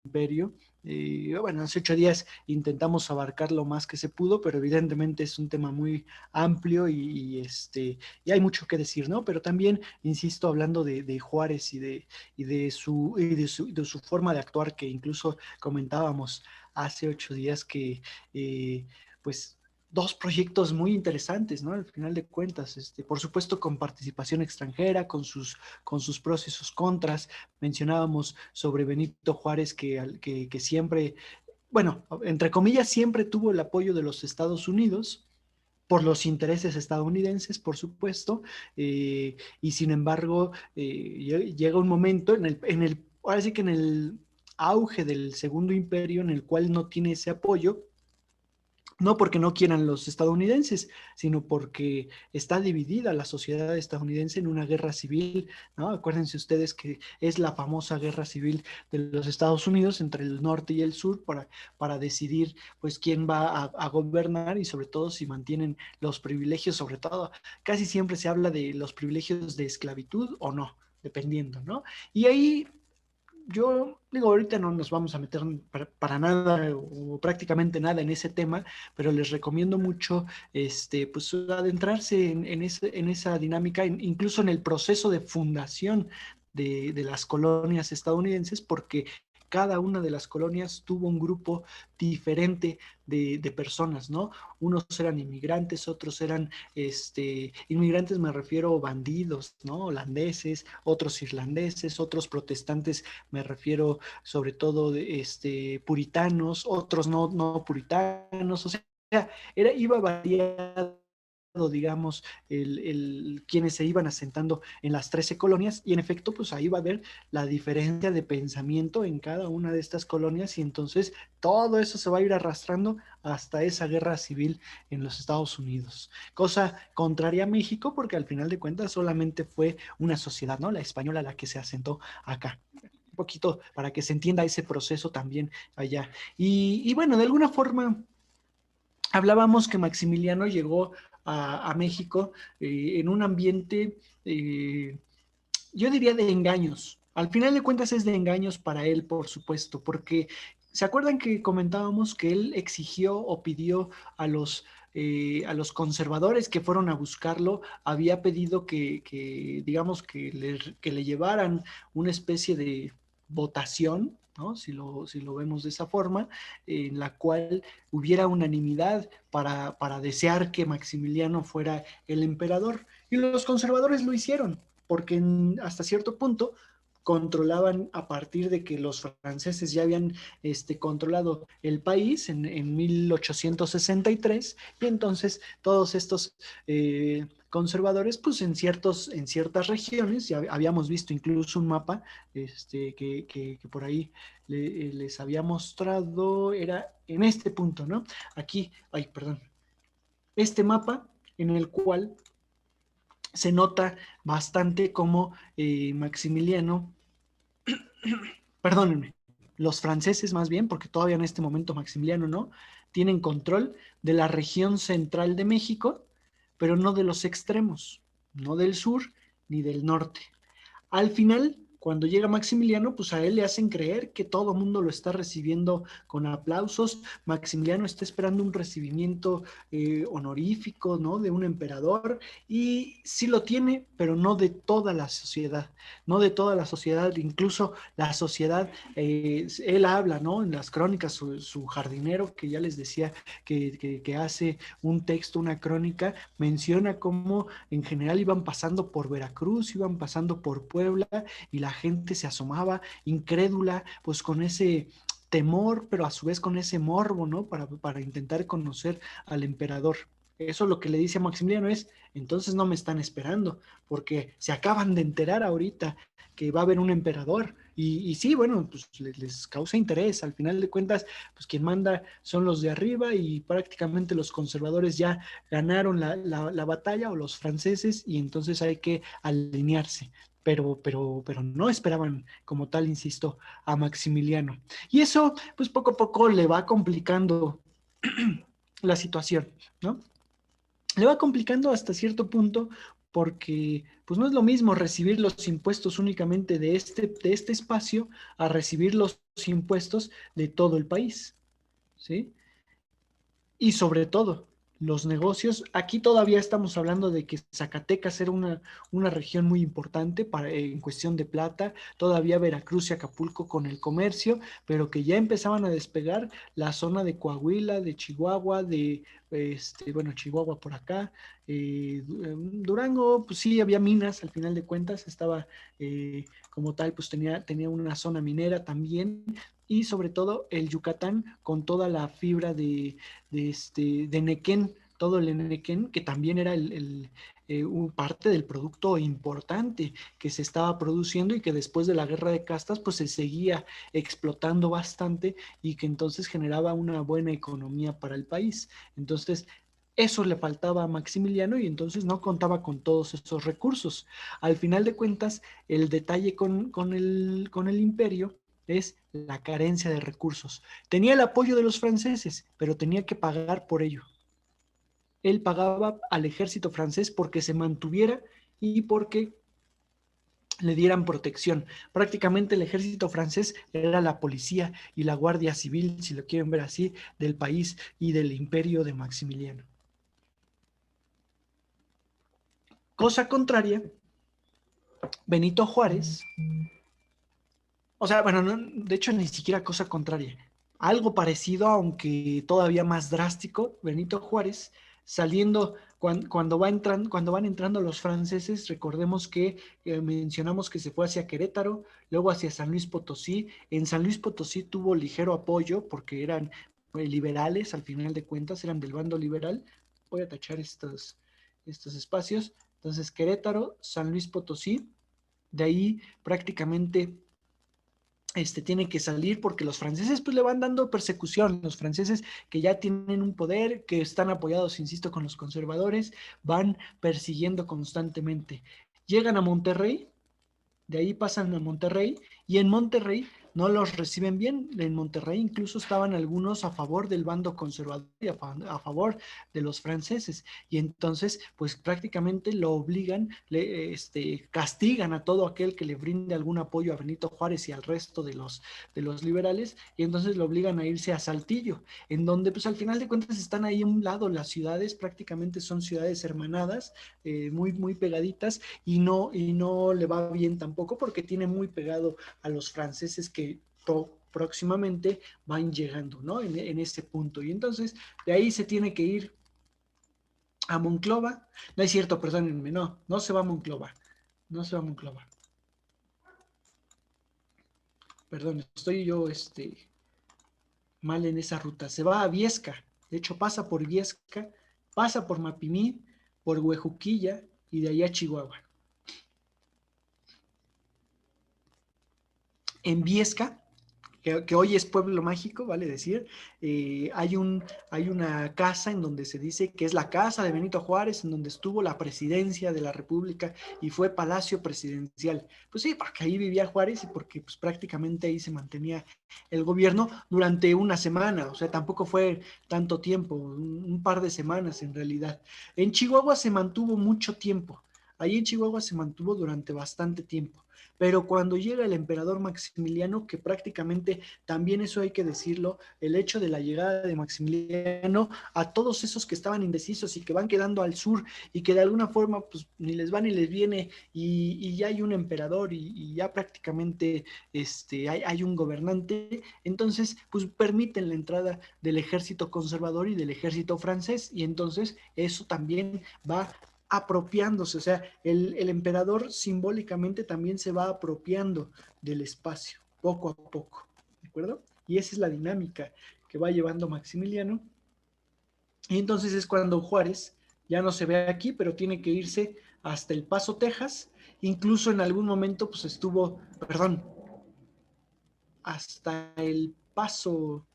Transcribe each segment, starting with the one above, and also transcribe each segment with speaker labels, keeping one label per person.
Speaker 1: imperio. Bueno, hace 8 días intentamos abarcar lo más que se pudo, pero evidentemente es un tema muy amplio y hay mucho que decir, ¿no? Pero también, insisto, hablando de Juárez y de su forma de actuar, que incluso comentábamos hace 8 días que, pues, dos proyectos muy interesantes, ¿no? Al final de cuentas, por supuesto con participación extranjera, con sus pros y sus contras. Mencionábamos sobre Benito Juárez que siempre, bueno, entre comillas, siempre tuvo el apoyo de los Estados Unidos por los intereses estadounidenses, por supuesto, y sin embargo, llega un momento ahora sí que en el auge del Segundo Imperio, en el cual no tiene ese apoyo, no porque no quieran los estadounidenses, sino porque está dividida la sociedad estadounidense en una guerra civil, ¿no? Acuérdense ustedes que es la famosa guerra civil de los Estados Unidos entre el norte y el sur para decidir, pues, quién va a gobernar y sobre todo si mantienen los privilegios, sobre todo, casi siempre se habla de los privilegios de esclavitud o no, dependiendo, ¿no? Y ahí yo digo, ahorita no nos vamos a meter para nada o prácticamente nada en ese tema, pero les recomiendo mucho pues adentrarse en esa dinámica, incluso en el proceso de fundación de las colonias estadounidenses, porque cada una de las colonias tuvo un grupo diferente de personas, ¿no? Unos eran inmigrantes, otros eran, inmigrantes me refiero a bandidos, ¿no? Holandeses, otros irlandeses, otros protestantes, me refiero sobre todo de puritanos, otros no puritanos, o sea, iba variado, digamos, quienes se iban asentando en las 13 colonias, y en efecto, pues ahí va a haber la diferencia de pensamiento en cada una de estas colonias, y entonces todo eso se va a ir arrastrando hasta esa guerra civil en los Estados Unidos. Cosa contraria a México, porque al final de cuentas solamente fue una sociedad, ¿no? La española la que se asentó acá. Un poquito para que se entienda ese proceso también allá. Y bueno, de alguna forma hablábamos que Maximiliano llegó a México en un ambiente, yo diría, de engaños. Al final de cuentas es de engaños para él, por supuesto, porque ¿se acuerdan que comentábamos que él exigió o pidió a los conservadores que fueron a buscarlo, había pedido digamos, que le llevaran una especie de votación, ¿no? Si lo vemos de esa forma, en la cual hubiera unanimidad para desear que Maximiliano fuera el emperador. Y los conservadores lo hicieron, porque hasta cierto punto controlaban, a partir de que los franceses ya habían controlado el país en 1863, y entonces todos estos conservadores, pues en ciertas regiones, ya habíamos visto incluso un mapa que por ahí les había mostrado, era en este punto, ¿no? Aquí, ay, perdón, este mapa en el cual se nota bastante cómo Maximiliano, perdónenme, los franceses más bien, porque todavía en este momento Maximiliano no, tienen control de la región central de México, pero no de los extremos, no del sur ni del norte. Al final, cuando llega Maximiliano, pues a él le hacen creer que todo el mundo lo está recibiendo con aplausos. Maximiliano está esperando un recibimiento honorífico, ¿no? De un emperador, y sí lo tiene, pero no de toda la sociedad, no de toda la sociedad, incluso la sociedad, él habla, ¿no? En las crónicas, su jardinero, que ya les decía que hace un texto, una crónica, menciona cómo en general iban pasando por Veracruz, iban pasando por Puebla, y la gente se asomaba incrédula, pues con ese temor, pero a su vez con ese morbo, ¿no? Para intentar conocer al emperador. Eso lo que le dice a Maximiliano es, entonces no me están esperando, porque se acaban de enterar ahorita que va a haber un emperador. Y sí, bueno, pues les causa interés. Al final de cuentas, pues quien manda son los de arriba, y prácticamente los conservadores ya ganaron la batalla, o los franceses, y entonces hay que alinearse. Pero no esperaban como tal, insisto, a Maximiliano. Y eso, pues poco a poco le va complicando la situación, ¿no? Le va complicando hasta cierto punto, porque pues no es lo mismo recibir los impuestos únicamente de este espacio a recibir los impuestos de todo el país, ¿sí? Y sobre todo, los negocios, aquí todavía estamos hablando de que Zacatecas era una región muy importante en cuestión de plata, todavía Veracruz y Acapulco con el comercio, pero que ya empezaban a despegar la zona de Coahuila, de Chihuahua, bueno, Chihuahua por acá, Durango, pues sí, había minas, al final de cuentas, estaba como tal, pues tenía una zona minera también, y sobre todo el Yucatán con toda la fibra de Nequén, todo el Nequén, que también era parte del producto importante que se estaba produciendo y que después de la guerra de castas pues se seguía explotando bastante y que entonces generaba una buena economía para el país. Entonces, eso le faltaba a Maximiliano y entonces no contaba con todos esos recursos. Al final de cuentas, el detalle con el imperio es la carencia de recursos. Tenía el apoyo de los franceses, pero tenía que pagar por ello. Él pagaba al ejército francés porque se mantuviera y porque le dieran protección. Prácticamente el ejército francés era la policía y la guardia civil, si lo quieren ver así, del país y del imperio de Maximiliano. Cosa contraria, Benito Juárez, o sea, bueno, no, de hecho ni siquiera cosa contraria, algo parecido, aunque todavía más drástico, Benito Juárez, saliendo cuando van entrando los franceses, recordemos que mencionamos que se fue hacia Querétaro, luego hacia San Luis Potosí. En San Luis Potosí tuvo ligero apoyo porque eran liberales, al final de cuentas, eran del bando liberal. Voy a tachar estos espacios. Entonces, Querétaro, San Luis Potosí, de ahí prácticamente tiene que salir porque los franceses pues le van dando persecución, los franceses que ya tienen un poder, que están apoyados, insisto, con los conservadores, van persiguiendo constantemente. Llegan a Monterrey, de ahí pasan a Monterrey y en Monterrey no los reciben bien. En Monterrey incluso estaban algunos a favor del bando conservador y a favor de los franceses. Y entonces, pues prácticamente lo obligan, castigan a todo aquel que le brinde algún apoyo a Benito Juárez y al resto de los liberales, y entonces lo obligan a irse a Saltillo, en donde pues al final de cuentas están ahí a un lado las ciudades, prácticamente son ciudades hermanadas, muy, muy pegaditas, y no le va bien tampoco porque tiene muy pegado a los franceses que próximamente van llegando, ¿no? En este punto. Y entonces de ahí se tiene que ir a Monclova. No es cierto, perdónenme, no, no se va a Monclova. No se va a Monclova. Perdón, estoy yo mal en esa ruta. Se va a Viesca. De hecho, pasa por Viesca, pasa por Mapimí, por Huejuquilla y de allá a Chihuahua. En Viesca, que hoy es pueblo mágico, vale decir, hay una casa en donde se dice que es la casa de Benito Juárez, en donde estuvo la presidencia de la República y fue palacio presidencial. Pues sí, porque ahí vivía Juárez y porque pues, prácticamente ahí se mantenía el gobierno durante una semana, o sea, tampoco fue tanto tiempo, un par de semanas en realidad. En Chihuahua se mantuvo mucho tiempo, ahí en Chihuahua se mantuvo durante bastante tiempo. Pero cuando llega el emperador Maximiliano, que prácticamente también eso hay que decirlo, el hecho de la llegada de Maximiliano a todos esos que estaban indecisos y que van quedando al sur y que de alguna forma pues ni les va ni les viene y ya hay un emperador y ya prácticamente hay un gobernante, entonces pues permiten la entrada del ejército conservador y del ejército francés y entonces eso también va apropiándose, o sea, el emperador simbólicamente también se va apropiando del espacio, poco a poco, ¿de acuerdo? Y esa es la dinámica que va llevando Maximiliano. Y entonces es cuando Juárez ya no se ve aquí, pero tiene que irse hasta El Paso, Texas. Incluso en algún momento, pues estuvo, perdón, hasta El Paso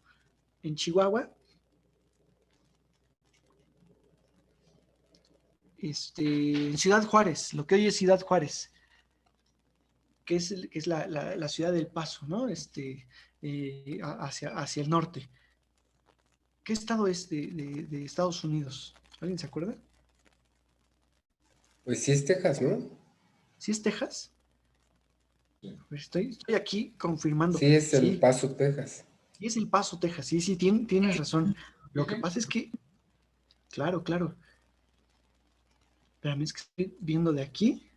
Speaker 1: en Chihuahua, en Ciudad Juárez, lo que hoy es Ciudad Juárez, que es la ciudad del Paso, ¿no? Hacia el norte. ¿Qué estado es de Estados Unidos? ¿Alguien se acuerda?
Speaker 2: Pues sí es Texas, ¿no?
Speaker 1: ¿Sí es Texas? Estoy aquí confirmando.
Speaker 2: Sí es El
Speaker 1: Sí,
Speaker 2: Paso, Texas.
Speaker 1: sí es El Paso, Texas. Sí, sí, tienes razón. Lo que pasa es que, claro, claro. Espérame, es que estoy viendo de aquí.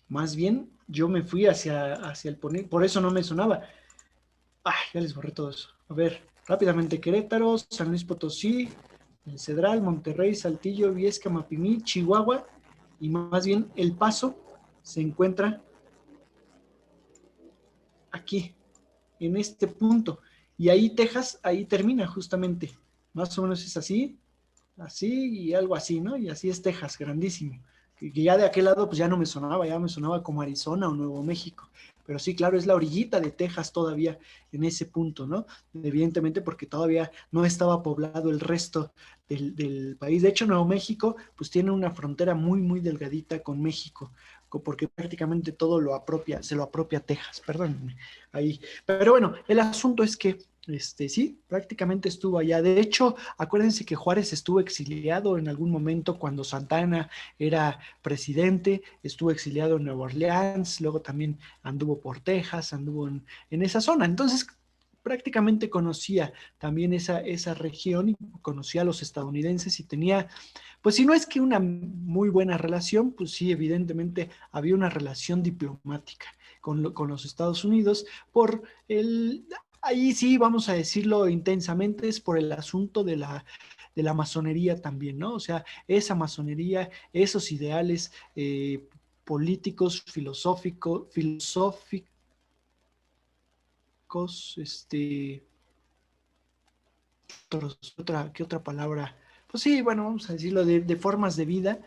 Speaker 1: Más bien, yo me fui hacia el poner, por eso no me sonaba. Ay, ya les borré todo eso. A ver, rápidamente, Querétaro, San Luis Potosí, El Cedral, Monterrey, Saltillo, Viesca, Mapimí, Chihuahua, y más bien El Paso se encuentra aquí, en este punto. Y ahí Texas, ahí termina justamente. Más o menos es así, así y algo así, ¿no? Y así es Texas, grandísimo. Que ya de aquel lado pues ya no me sonaba, ya me sonaba como Arizona o Nuevo México. Pero sí, claro, es la orillita de Texas todavía en ese punto, ¿no? Evidentemente porque todavía no estaba poblado el resto del país. De hecho, Nuevo México pues tiene una frontera muy, muy delgadita con México, porque prácticamente todo se lo apropia Texas, perdón, ahí. Pero bueno, el asunto es que sí, prácticamente estuvo allá. De hecho, acuérdense que Juárez estuvo exiliado en algún momento cuando Santana era presidente, estuvo exiliado en Nueva Orleans, luego también anduvo por Texas, anduvo en esa zona. Entonces, prácticamente conocía también esa región y conocía a los estadounidenses y tenía, pues si no es que una muy buena relación, pues sí, evidentemente había una relación diplomática con los Estados Unidos por ahí sí, vamos a decirlo intensamente, es por el asunto de la masonería también, ¿no? O sea, esa masonería, esos ideales políticos, filosóficos, ¿qué otra palabra? Pues sí, bueno, vamos a decirlo, de formas de vida,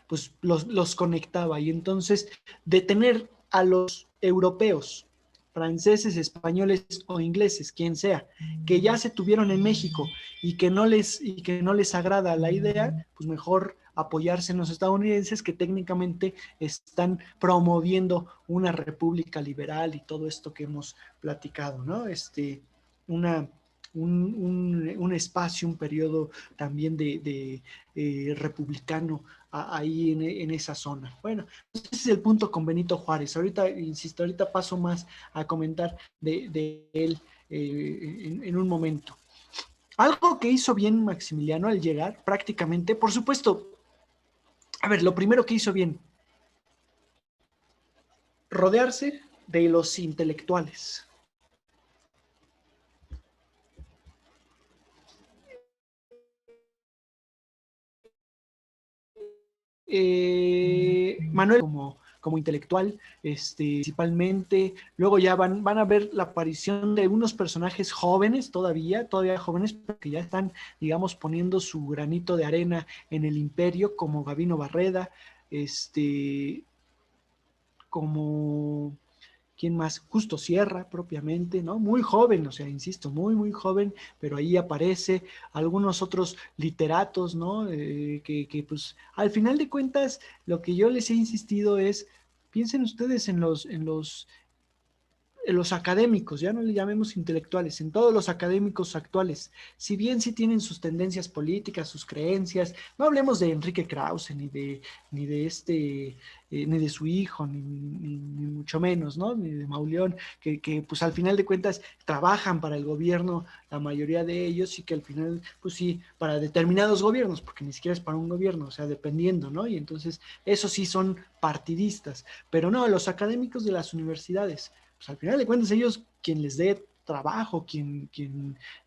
Speaker 1: pues los conectaba. Y entonces, de tener a los europeos, franceses, españoles o ingleses, quien sea, que ya se tuvieron en México y que no les agrada la idea, pues mejor apoyarse en los estadounidenses que técnicamente están promoviendo una república liberal y todo esto que hemos platicado, ¿no? Una, un espacio, un periodo también de republicano ahí en esa zona. Bueno, ese es el punto con Benito Juárez. Ahorita, insisto, ahorita paso más a comentar de él en un momento. Algo que hizo bien Maximiliano al llegar, prácticamente, por supuesto, a ver, lo primero que hizo bien, rodearse de los intelectuales. Manuel como intelectual, principalmente. Luego ya van a ver la aparición de unos personajes jóvenes todavía jóvenes, que ya están, digamos, poniendo su granito de arena en el imperio, como Gavino Barreda, como ¿quién más? Justo Sierra, propiamente, ¿no? Muy joven, o sea, insisto, muy, muy joven, pero ahí aparece algunos otros literatos, ¿no? Pues, al final de cuentas, lo que yo les he insistido es, piensen ustedes en los académicos, ya no le llamemos intelectuales, en todos los académicos actuales, si bien sí tienen sus tendencias políticas, sus creencias, no hablemos de Enrique Krause, ni de su hijo, ni mucho menos, ¿no? Ni de Mauleón, que pues al final de cuentas trabajan para el gobierno, la mayoría de ellos, y que al final, pues sí, para determinados gobiernos, porque ni siquiera es para un gobierno, o sea, dependiendo, ¿no? Y entonces, esos sí son partidistas, pero no, los académicos de las universidades, pues al final de cuentas ellos quien les dé trabajo, quien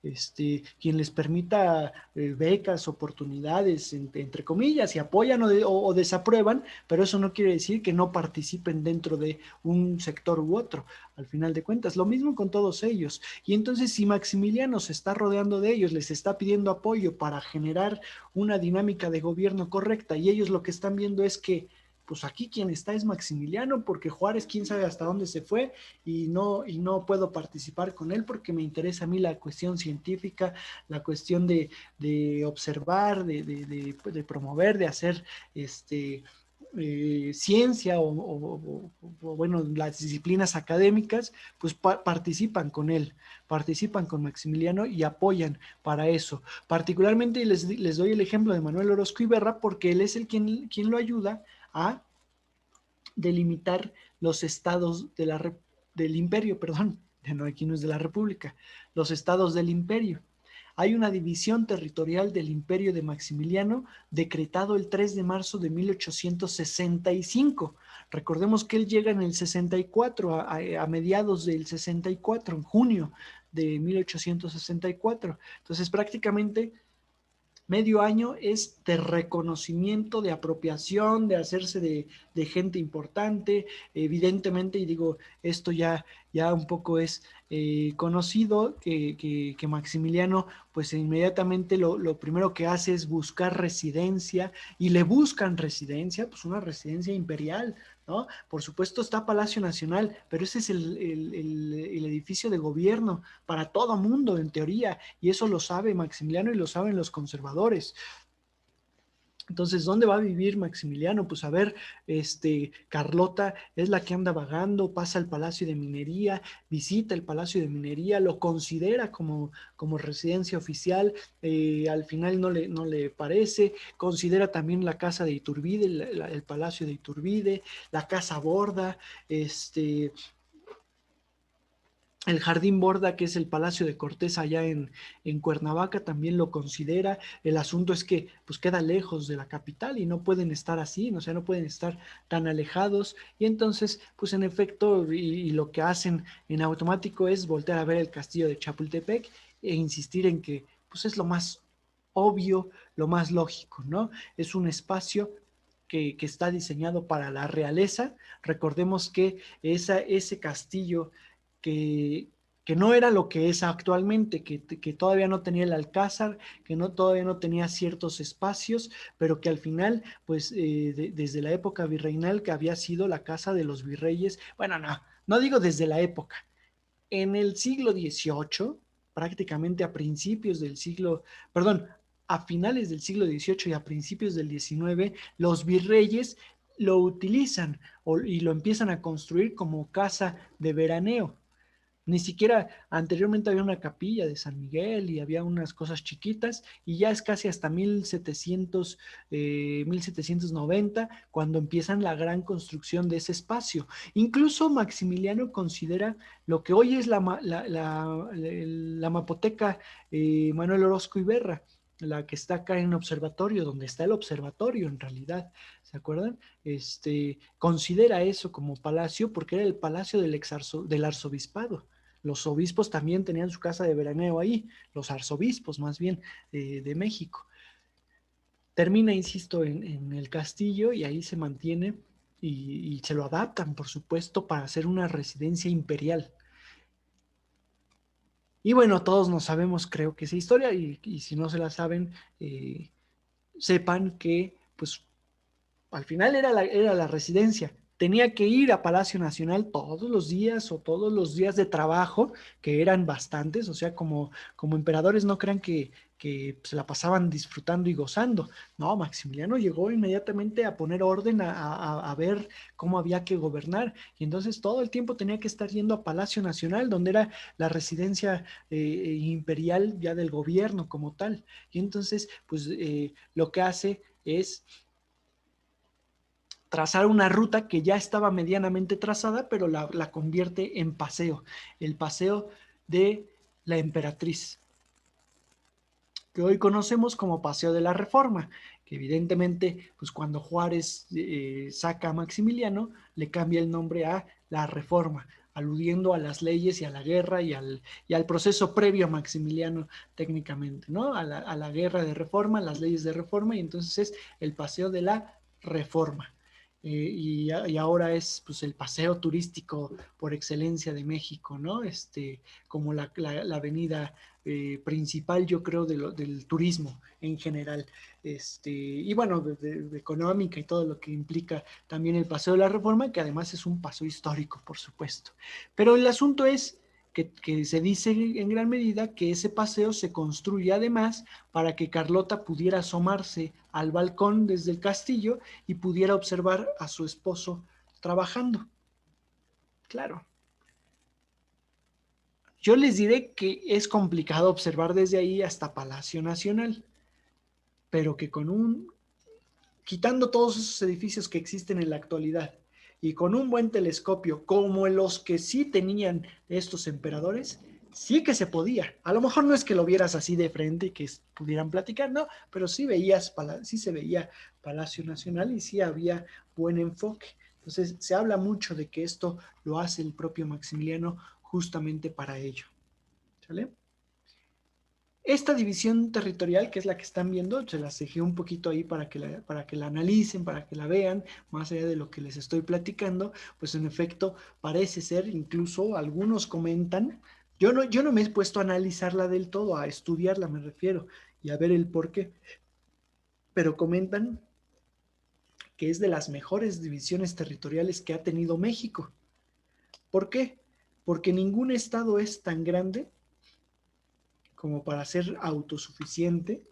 Speaker 1: les permita becas, oportunidades, entre comillas, y apoyan o desaprueban, pero eso no quiere decir que no participen dentro de un sector u otro, al final de cuentas. Lo mismo con todos ellos. Y entonces, si Maximiliano se está rodeando de ellos, les está pidiendo apoyo para generar una dinámica de gobierno correcta, y ellos lo que están viendo es que pues aquí quien está es Maximiliano, porque Juárez quién sabe hasta dónde se fue y no puedo participar con él porque me interesa a mí la cuestión científica, la cuestión de observar, de promover, de hacer ciencia bueno, las disciplinas académicas, pues participan con él, participan con Maximiliano y apoyan para eso. Particularmente les doy el ejemplo de Manuel Orozco Iberra porque él es quien lo ayuda a delimitar los estados del imperio, perdón, no, aquí no es de la República, los estados del imperio. Hay una división territorial del imperio de Maximiliano decretado el 3 de marzo de 1865. Recordemos que él llega en el 64, a mediados del 64, en junio de 1864. Entonces prácticamente medio año es de reconocimiento, de apropiación, de hacerse de gente importante, evidentemente, y digo, esto ya un poco es conocido, que Maximiliano, pues inmediatamente lo primero que hace es buscar residencia, y le buscan residencia, pues una residencia imperial, ¿no? Por supuesto está Palacio Nacional, pero ese es el edificio de gobierno para todo mundo, en teoría, y eso lo sabe Maximiliano y lo saben los conservadores. Entonces, ¿dónde va a vivir Maximiliano? Pues a ver, Carlota es la que anda vagando, pasa al Palacio de Minería, visita el Palacio de Minería, lo considera como residencia oficial, al final no le parece, considera también la casa de Iturbide, el Palacio de Iturbide, la Casa Borda, el Jardín Borda, que es el Palacio de Cortés allá en Cuernavaca, también lo considera. El asunto es que pues queda lejos de la capital y no pueden estar así, o sea, no pueden estar tan alejados. Y entonces, pues en efecto, y lo que hacen en automático es voltear a ver el castillo de Chapultepec e insistir en que pues es lo más obvio, lo más lógico, ¿no? Es un espacio que está diseñado para la realeza. Recordemos que ese castillo que, que no era lo que es actualmente, que todavía no tenía el alcázar, que todavía no tenía ciertos espacios, pero que al final, pues desde la época virreinal, que había sido la casa de los virreyes, bueno, no digo desde la época, en el siglo XVIII, prácticamente a principios del siglo, perdón, a finales del siglo XVIII y a principios del XIX, los virreyes lo utilizan y lo empiezan a construir como casa de veraneo. Ni siquiera anteriormente había una capilla de San Miguel y había unas cosas chiquitas, y ya es casi hasta 1790 cuando empiezan la gran construcción de ese espacio. Incluso Maximiliano considera lo que hoy es la Mapoteca Manuel Orozco Iberra, la que está acá en Observatorio, donde está el observatorio en realidad, ¿se acuerdan? Considera eso como palacio porque era el palacio del arzobispado. Los obispos también tenían su casa de veraneo ahí, los arzobispos más bien de México. Termina, insisto, en el castillo y ahí se mantiene y se lo adaptan, por supuesto, para hacer una residencia imperial. Y bueno, todos nos sabemos, creo que esa historia, y si no se la saben, sepan que pues al final era la residencia. Tenía que ir a Palacio Nacional todos los días o todos los días de trabajo, que eran bastantes, o sea, como emperadores no crean que se la pasaban disfrutando y gozando. No, Maximiliano llegó inmediatamente a poner orden, a ver cómo había que gobernar, y entonces todo el tiempo tenía que estar yendo a Palacio Nacional, donde era la residencia imperial ya del gobierno como tal. Y entonces, pues lo que hace es trazar una ruta que ya estaba medianamente trazada, pero la convierte en paseo, el paseo de la emperatriz, que hoy conocemos como Paseo de la Reforma, que evidentemente, pues cuando Juárez saca a Maximiliano, le cambia el nombre a la Reforma, aludiendo a las leyes y a la guerra y al proceso previo a Maximiliano técnicamente, ¿no? A la guerra de reforma, las leyes de reforma, y entonces es el Paseo de la Reforma. Y ahora es pues el paseo turístico por excelencia de México, ¿no? Como la avenida principal, yo creo, del turismo en general. Y bueno, de económica y todo lo que implica también el Paseo de la Reforma, que además es un paseo histórico, por supuesto. Pero el asunto es que se dice en gran medida que ese paseo se construye además para que Carlota pudiera asomarse al balcón desde el castillo y pudiera observar a su esposo trabajando. Claro. Yo les diré que es complicado observar desde ahí hasta Palacio Nacional, pero que quitando todos esos edificios que existen en la actualidad y con un buen telescopio como los que sí tenían estos emperadores, sí que se podía. A lo mejor no es que lo vieras así de frente y que pudieran platicar, no, pero sí se veía Palacio Nacional y sí había buen enfoque. Entonces se habla mucho de que esto lo hace el propio Maximiliano justamente para ello. ¿Sale? Esta división territorial, que es la que están viendo, se las dejé un poquito ahí para que la analicen, para que la vean, más allá de lo que les estoy platicando, pues en efecto parece ser, incluso algunos comentan, yo no me he puesto a analizarla del todo, a estudiarla me refiero, y a ver el por qué, pero comentan que es de las mejores divisiones territoriales que ha tenido México. ¿Por qué? Porque ningún estado es tan grande como para ser autosuficiente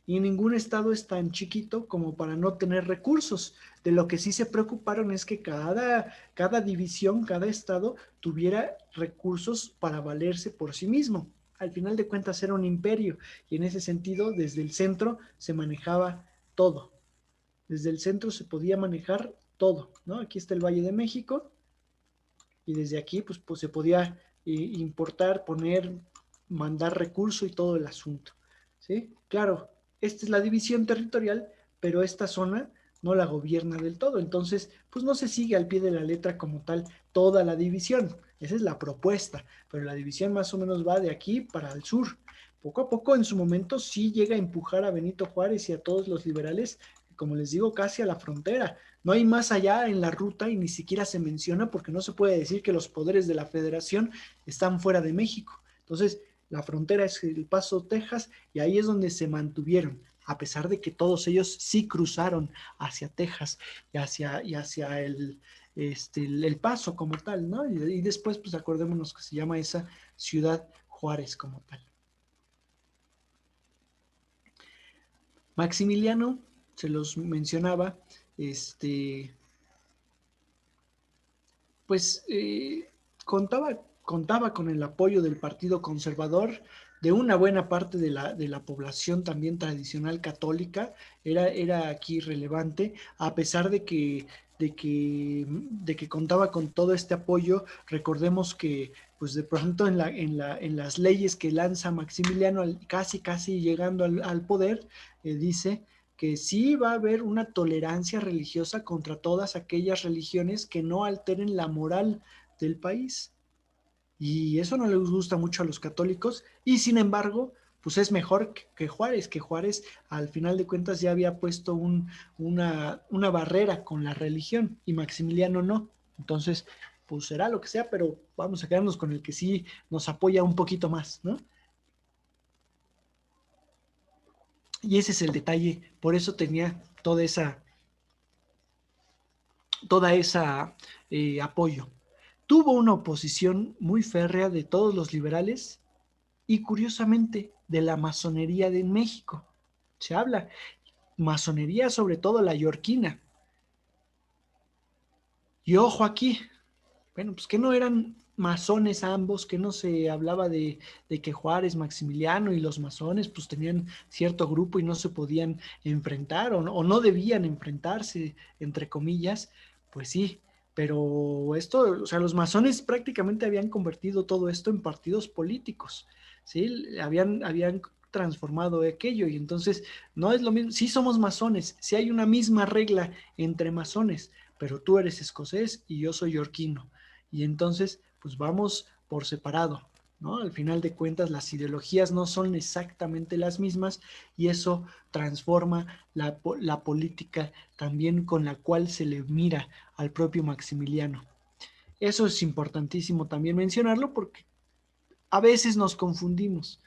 Speaker 1: y ningún estado es tan chiquito como para no tener recursos. De lo que sí se preocuparon es que cada división, cada estado tuviera recursos para valerse por sí mismo. Al final de cuentas era un imperio y en ese sentido desde el centro se manejaba todo. Desde el centro se podía manejar todo, ¿no? Aquí está el Valle de México y desde aquí pues se podía importar, poner, mandar recursos y todo el asunto, ¿sí? Claro, esta es la división territorial, pero esta zona no la gobierna del todo, entonces pues no se sigue al pie de la letra como tal toda la división, esa es la propuesta, pero la división más o menos va de aquí para el sur. Poco a poco en su momento sí llega a empujar a Benito Juárez y a todos los liberales, como les digo, casi a la frontera. No hay más allá en la ruta y ni siquiera se menciona porque no se puede decir que los poderes de la federación están fuera de México. Entonces, la frontera es El Paso, Texas, y ahí es donde se mantuvieron, a pesar de que todos ellos sí cruzaron hacia Texas y hacia el Paso como tal, ¿no? Y después, pues acordémonos que se llama esa ciudad Juárez como tal. Maximiliano, se los mencionaba, pues contaba con el apoyo del Partido Conservador, de una buena parte de la población también tradicional católica, era aquí relevante, a pesar de que contaba con todo este apoyo. Recordemos que pues de pronto en las leyes que lanza Maximiliano, casi llegando al poder, dice que sí va a haber una tolerancia religiosa contra todas aquellas religiones que no alteren la moral del país. Y eso no les gusta mucho a los católicos y sin embargo, pues es mejor que Juárez al final de cuentas ya había puesto una barrera con la religión y Maximiliano no. Entonces, pues será lo que sea, pero vamos a quedarnos con el que sí nos apoya un poquito más, ¿no? Y ese es el detalle, por eso tenía toda esa apoyo. Tuvo una oposición muy férrea de todos los liberales y curiosamente de la masonería de México. Se habla masonería, sobre todo la yorquina. Y ojo aquí, bueno, pues que no eran masones ambos, que no se hablaba de que Juárez, Maximiliano y los masones pues tenían cierto grupo y no se podían enfrentar o no debían enfrentarse, entre comillas, pues sí, pero esto, o sea, los masones prácticamente habían convertido todo esto en partidos políticos, ¿sí? Habían transformado aquello y entonces no es lo mismo, sí somos masones, sí hay una misma regla entre masones, pero tú eres escocés y yo soy yorquino y entonces pues vamos por separado, ¿no? Al final de cuentas las ideologías no son exactamente las mismas y eso transforma la política también con la cual se le mira al propio Maximiliano. Eso es importantísimo también mencionarlo porque a veces nos confundimos.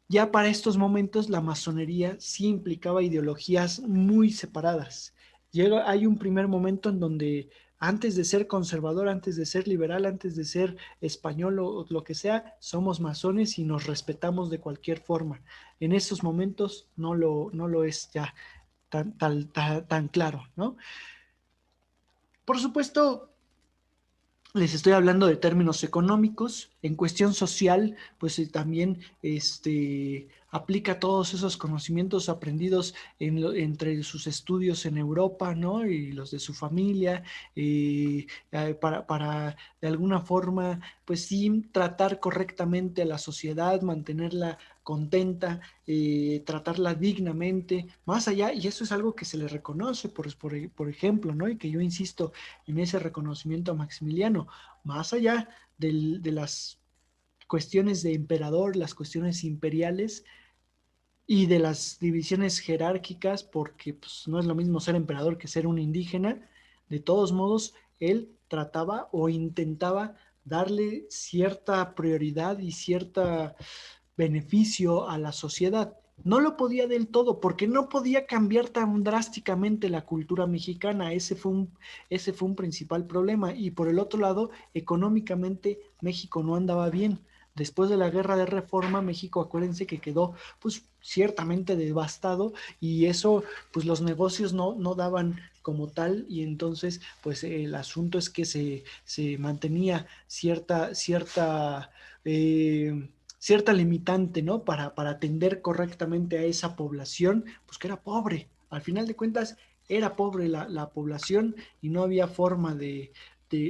Speaker 1: Ya para estos momentos la masonería sí implicaba ideologías muy separadas. Hay un primer momento en donde antes de ser conservador, antes de ser liberal, antes de ser español o lo que sea, somos masones y nos respetamos de cualquier forma. En estos momentos no lo es ya tan claro, ¿no? Por supuesto, les estoy hablando de términos económicos. En cuestión social, pues también aplica todos esos conocimientos aprendidos entre sus estudios en Europa, ¿no? Y los de su familia, para de alguna forma, pues sí, tratar correctamente a la sociedad, mantenerla contenta, tratarla dignamente, más allá, y eso es algo que se le reconoce, por ejemplo, ¿no? Y que yo insisto en ese reconocimiento a Maximiliano, más allá de las cuestiones de emperador, las cuestiones imperiales y de las divisiones jerárquicas, porque pues, no es lo mismo ser emperador que ser un indígena. De todos modos, él trataba o intentaba darle cierta prioridad y cierta beneficio a la sociedad. No lo podía del todo, porque no podía cambiar tan drásticamente la cultura mexicana. Ese fue un principal problema. Y por el otro lado, económicamente México no andaba bien. Después de la guerra de reforma, México, acuérdense que quedó pues ciertamente devastado y eso, pues los negocios no daban como tal y entonces pues el asunto es que se mantenía cierta limitante, ¿no? Para atender correctamente a esa población, pues que era pobre. Al final de cuentas, era pobre la población y no había forma de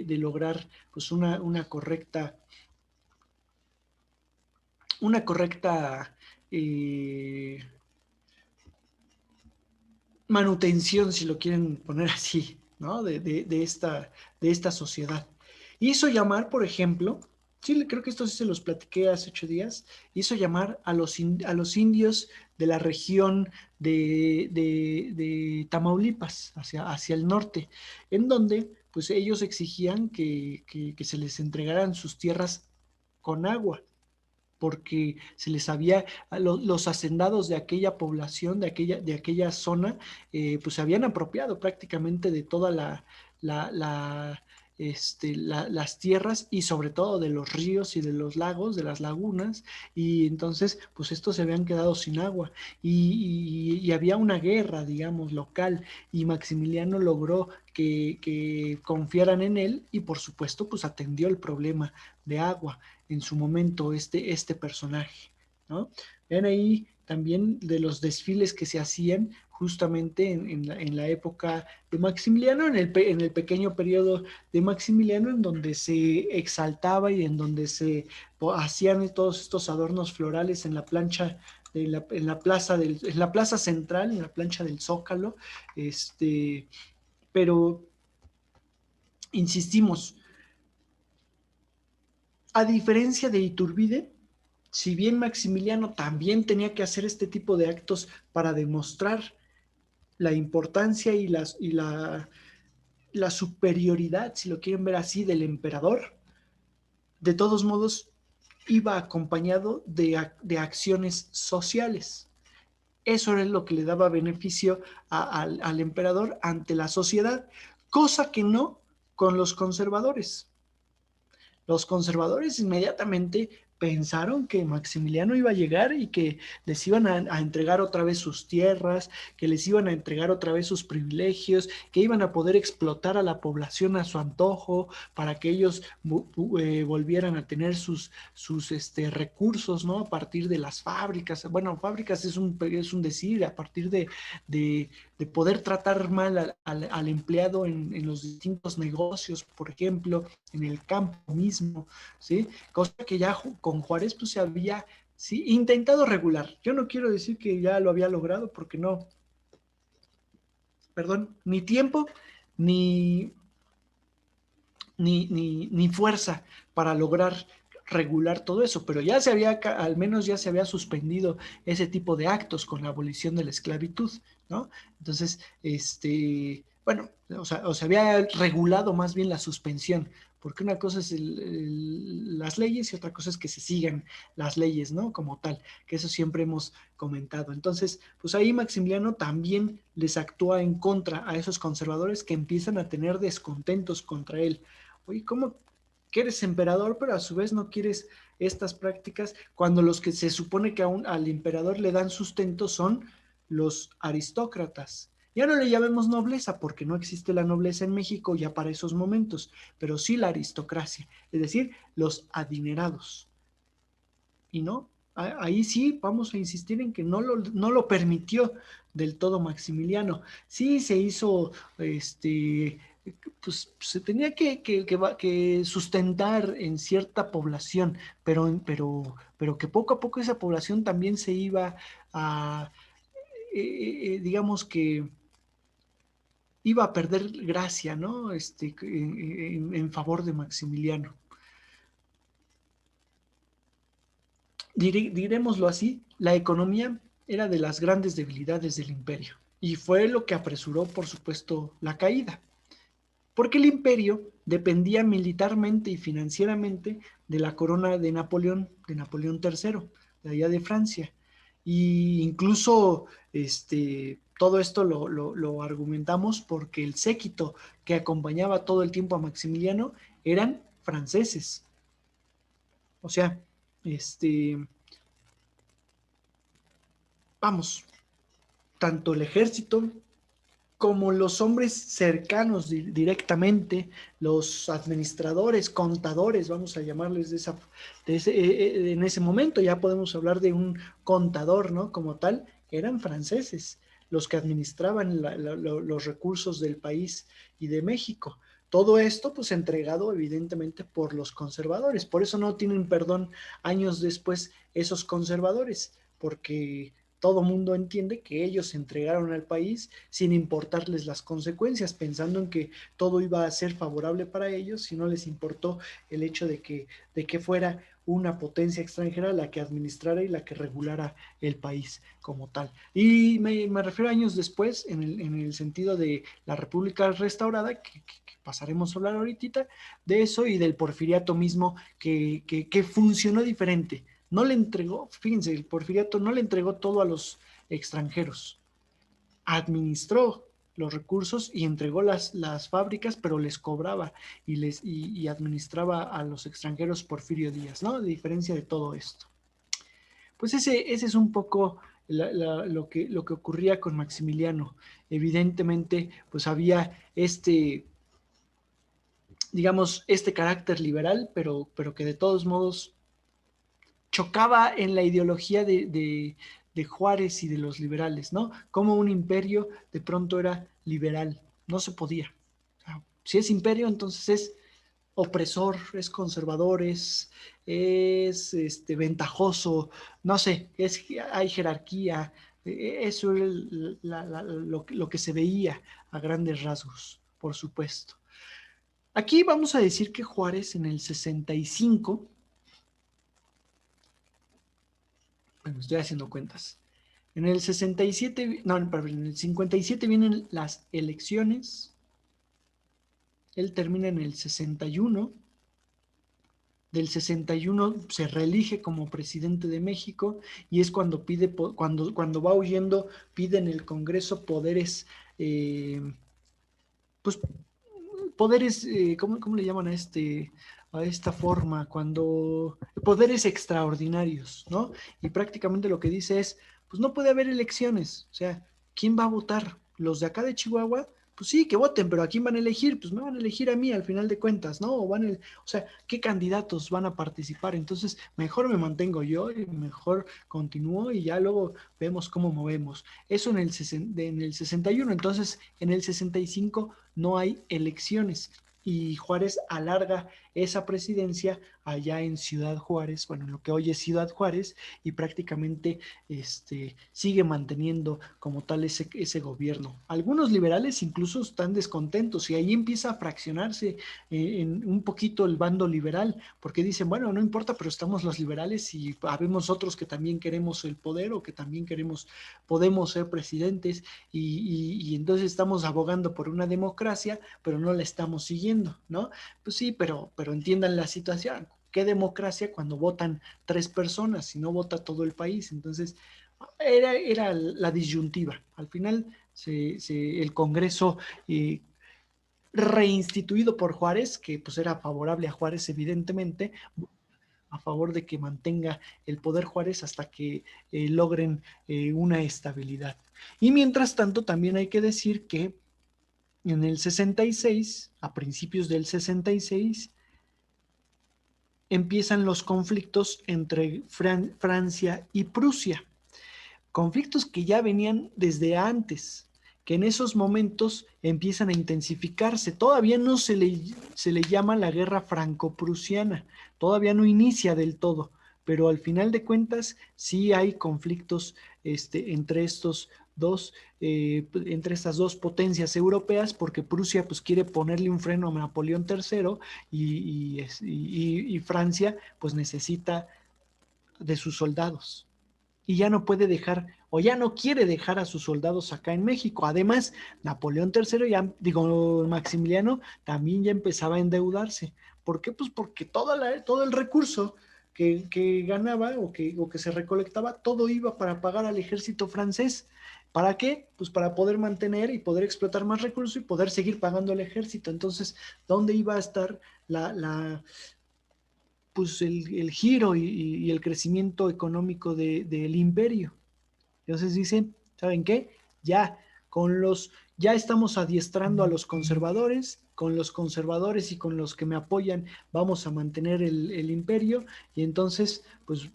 Speaker 1: lograr pues una correcta eh, manutención, si lo quieren poner así, ¿no? De esta sociedad. Hizo llamar, por ejemplo, sí, creo que esto sí se los platiqué hace 8 días, hizo llamar a los indios de la región de Tamaulipas, hacia el norte, en donde pues ellos exigían que se les entregaran sus tierras con agua porque se les había, los hacendados de aquella población, de aquella zona, pues se habían apropiado prácticamente de toda la, la, las tierras y sobre todo de los ríos y de los lagos, de las lagunas, y entonces pues estos se habían quedado sin agua y había una guerra, digamos, local, y Maximiliano logró que confiaran en él y por supuesto pues atendió el problema de agua en su momento este personaje, ¿no? Vean ahí también de los desfiles que se hacían justamente en la época de Maximiliano, en el pequeño periodo de Maximiliano, en donde se exaltaba y en donde se hacían todos estos adornos florales en la plancha, en la plaza central, en la plancha del Zócalo, pero insistimos, a diferencia de Iturbide, si bien Maximiliano también tenía que hacer este tipo de actos para demostrar la importancia la superioridad, si lo quieren ver así, del emperador, de todos modos iba acompañado de acciones sociales. Eso era lo que le daba beneficio al emperador ante la sociedad, cosa que no con los conservadores. Los conservadores inmediatamente pensaron que Maximiliano iba a llegar y que les iban a entregar otra vez sus tierras, que les iban a entregar otra vez sus privilegios, que iban a poder explotar a la población a su antojo para que ellos volvieran a tener sus recursos, ¿no? A partir de las fábricas. Bueno, fábricas es un decir, a partir de poder tratar mal al empleado en los distintos negocios, por ejemplo, en el campo mismo, ¿sí? Cosa que ya con Juárez pues se había, ¿sí? Intentado regular. Yo no quiero decir que ya lo había logrado porque no, perdón, ni tiempo ni, ni fuerza para lograr regular todo eso, pero ya al menos ya se había suspendido ese tipo de actos con la abolición de la esclavitud, ¿no? Entonces, bueno, o se había regulado más bien la suspensión, porque una cosa es las leyes y otra cosa es que se sigan las leyes, ¿no? Como tal, que eso siempre hemos comentado. Entonces, pues ahí Maximiliano también les actúa en contra a esos conservadores que empiezan a tener descontentos contra él. Oye, ¿cómo que eres emperador, pero a su vez no quieres estas prácticas, cuando los que se supone que al emperador le dan sustento son los aristócratas? Ya no le llamemos nobleza porque no existe la nobleza en México ya para esos momentos, pero sí la aristocracia, es decir, los adinerados. Y no, ahí sí vamos a insistir en que no lo permitió del todo Maximiliano. Sí se hizo, pues se tenía que sustentar en cierta población, pero que poco a poco esa población también se iba a, digamos que iba a perder gracia, ¿no? En favor de Maximiliano. Diremoslo así, la economía era de las grandes debilidades del imperio y fue lo que apresuró, por supuesto, la caída, porque el imperio dependía militarmente y financieramente de la corona de Napoleón III, de allá de Francia. Y incluso todo esto lo argumentamos porque el séquito que acompañaba todo el tiempo a Maximiliano eran franceses. O sea, este, vamos, tanto el ejército como los hombres cercanos directamente, los administradores, contadores, vamos a llamarles en ese momento, ya podemos hablar de un contador, ¿no? Como tal, eran franceses los que administraban los recursos del país y de México. Todo esto, pues, entregado evidentemente por los conservadores. Por eso no tienen perdón años después esos conservadores, porque todo mundo entiende que ellos se entregaron al país sin importarles las consecuencias, pensando en que todo iba a ser favorable para ellos, y no les importó el hecho de que fuera una potencia extranjera la que administrara y la que regulara el país como tal. Y me refiero a años después, en el sentido de la República Restaurada, que pasaremos a hablar ahorita de eso, y del porfiriato mismo, que funcionó diferente. No le entregó, fíjense, el porfiriato no le entregó todo a los extranjeros, administró los recursos y entregó las fábricas, pero les cobraba y administraba a los extranjeros Porfirio Díaz, ¿no? De diferencia de todo esto. Pues ese es un poco lo que ocurría con Maximiliano. Evidentemente, pues había digamos, este carácter liberal, pero que de todos modos chocaba en la ideología de Juárez y de los liberales, ¿no? Como un imperio de pronto era liberal, no se podía. O sea, si es imperio, entonces es opresor, es conservador, es ventajoso, no sé, hay jerarquía. Eso era lo que se veía a grandes rasgos, por supuesto. Aquí vamos a decir que Juárez en el 65, bueno, estoy haciendo cuentas. En el 67, no, perdón, en el 57 vienen las elecciones. Él termina en el 61. Del 61 se reelige como presidente de México y es cuando cuando va huyendo, pide en el Congreso poderes, pues poderes, ¿cómo le llaman a esta forma? Cuando poderes extraordinarios, ¿no? Y prácticamente lo que dice es, pues no puede haber elecciones, o sea, ¿quién va a votar? ¿Los de acá de Chihuahua? Pues sí, que voten, pero ¿a quién van a elegir? Pues me van a elegir a mí al final de cuentas, ¿no? O sea, ¿qué candidatos van a participar? Entonces, mejor me mantengo yo y mejor continúo y ya luego vemos cómo movemos. Eso en el 61. Entonces en el 65 no hay elecciones y Juárez alarga esa presidencia allá en Ciudad Juárez, bueno, en lo que hoy es Ciudad Juárez, y prácticamente sigue manteniendo como tal ese gobierno. Algunos liberales incluso están descontentos y ahí empieza a fraccionarse en un poquito el bando liberal, porque dicen, bueno, no importa, pero estamos los liberales y habemos otros que también queremos el poder o que también podemos ser presidentes y entonces estamos abogando por una democracia, pero no la estamos siguiendo, ¿no? Pues sí, pero entiendan la situación. ¿Qué democracia cuando votan 3 personas y no vota todo el país? Entonces, era la disyuntiva. Al final, el Congreso reinstituido por Juárez, que pues era favorable a Juárez evidentemente, a favor de que mantenga el poder Juárez hasta que logren una estabilidad. Y mientras tanto, también hay que decir que en el 66, a principios del 66, empiezan los conflictos entre Francia y Prusia. Conflictos que ya venían desde antes, que en esos momentos empiezan a intensificarse. Todavía no se le llama la guerra franco-prusiana, todavía no inicia del todo, pero al final de cuentas sí hay conflictos entre estos dos, entre estas dos potencias europeas, porque Prusia pues quiere ponerle un freno a Napoleón III y Francia pues necesita de sus soldados y ya no puede dejar o ya no quiere dejar a sus soldados acá en México. Además, Napoleón III, Maximiliano también ya empezaba a endeudarse. ¿Por qué? Pues porque todo el recurso que ganaba o que se recolectaba, todo iba para pagar al ejército francés. ¿Para qué? Pues para poder mantener y poder explotar más recursos y poder seguir pagando al ejército. Entonces, ¿dónde iba a estar pues el giro y el crecimiento económico del imperio? Entonces dicen, ¿saben qué? Ya, ya estamos adiestrando a los conservadores, con los conservadores y con los que me apoyan vamos a mantener el imperio y entonces, pues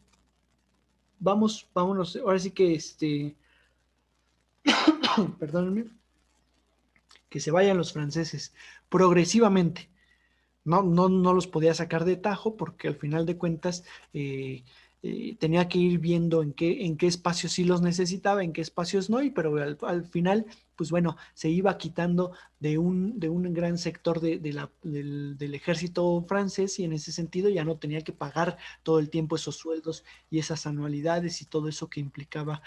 Speaker 1: vámonos, ahora sí que perdónenme, que se vayan los franceses progresivamente. No los podía sacar de tajo porque al final de cuentas tenía que ir viendo en qué espacios sí los necesitaba, en qué espacios no, pero al final, pues bueno, se iba quitando de un gran sector del ejército francés y en ese sentido ya no tenía que pagar todo el tiempo esos sueldos y esas anualidades y todo eso que implicaba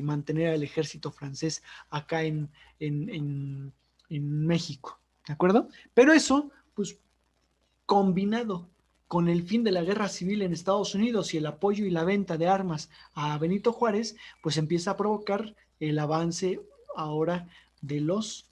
Speaker 1: mantener al ejército francés acá en, en, en México, ¿de acuerdo? Pero eso, pues combinado con el fin de la guerra civil en Estados Unidos y el apoyo y la venta de armas a Benito Juárez, pues empieza a provocar el avance ahora de los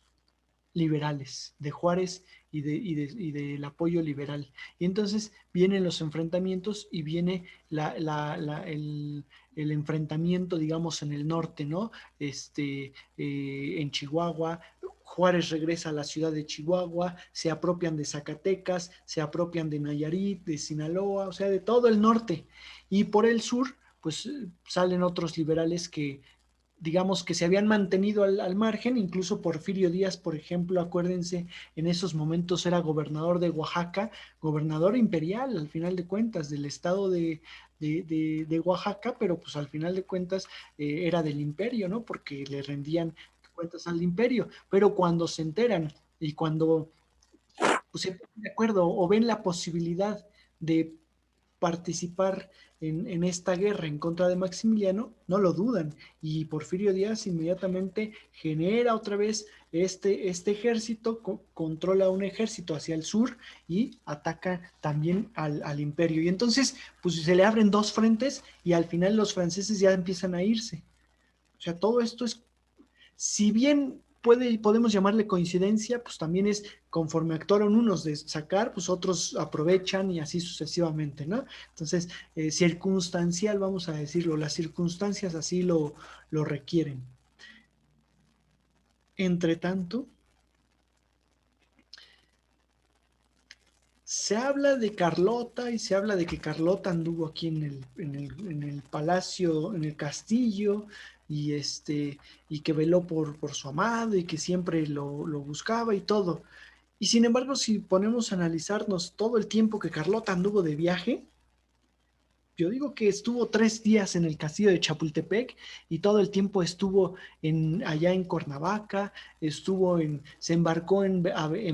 Speaker 1: liberales, de Juárez y del apoyo liberal. Y entonces vienen los enfrentamientos y viene el enfrentamiento, digamos, en el norte, ¿no? En Chihuahua. Juárez regresa a la ciudad de Chihuahua, se apropian de Zacatecas, se apropian de Nayarit, de Sinaloa, o sea, de todo el norte. Y por el sur, pues salen otros liberales que, digamos, que se habían mantenido al margen, incluso Porfirio Díaz, por ejemplo, acuérdense, en esos momentos era gobernador de Oaxaca, gobernador imperial, al final de cuentas, del estado de Oaxaca, pero pues al final de cuentas era del imperio, ¿no? Porque le rendían cuentas al imperio, pero cuando se enteran y cuando pues, se ponen de acuerdo o ven la posibilidad de participar en esta guerra en contra de Maximiliano, no lo dudan. Y Porfirio Díaz inmediatamente genera otra vez este ejército, controla un ejército hacia el sur y ataca también al imperio. Y entonces, pues se le abren dos frentes y al final los franceses ya empiezan a irse. O sea, todo esto es, si bien podemos llamarle coincidencia, pues también es conforme actuaron unos de sacar, pues otros aprovechan y así sucesivamente, ¿no? Entonces, circunstancial, vamos a decirlo, las circunstancias así lo requieren. Entre tanto, se habla de Carlota y se habla de que Carlota anduvo aquí en el palacio, en el castillo, y que veló por su amado y que siempre lo buscaba y todo. Y sin embargo, si ponemos a analizarnos todo el tiempo que Carlota anduvo de viaje, yo digo que estuvo 3 días en el castillo de Chapultepec y todo el tiempo estuvo allá en Cuernavaca, se embarcó en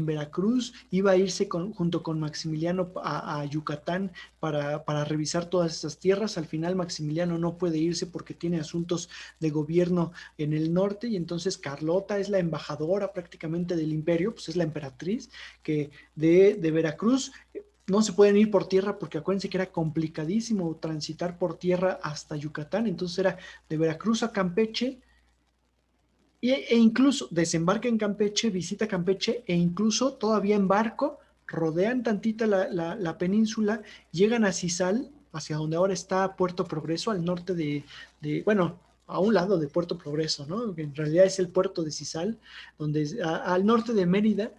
Speaker 1: Veracruz, iba a irse junto con Maximiliano a Yucatán para revisar todas esas tierras. Al final Maximiliano no puede irse porque tiene asuntos de gobierno en el norte y entonces Carlota es la embajadora prácticamente del imperio, pues es la emperatriz que de Veracruz no se pueden ir por tierra porque acuérdense que era complicadísimo transitar por tierra hasta Yucatán, entonces era de Veracruz a Campeche e incluso desembarca en Campeche, visita Campeche e incluso todavía en barco rodean tantita la península, llegan a Cizal, hacia donde ahora está Puerto Progreso, al norte bueno, a un lado de Puerto Progreso, ¿no? Que en realidad es el puerto de Cizal, donde al norte de Mérida,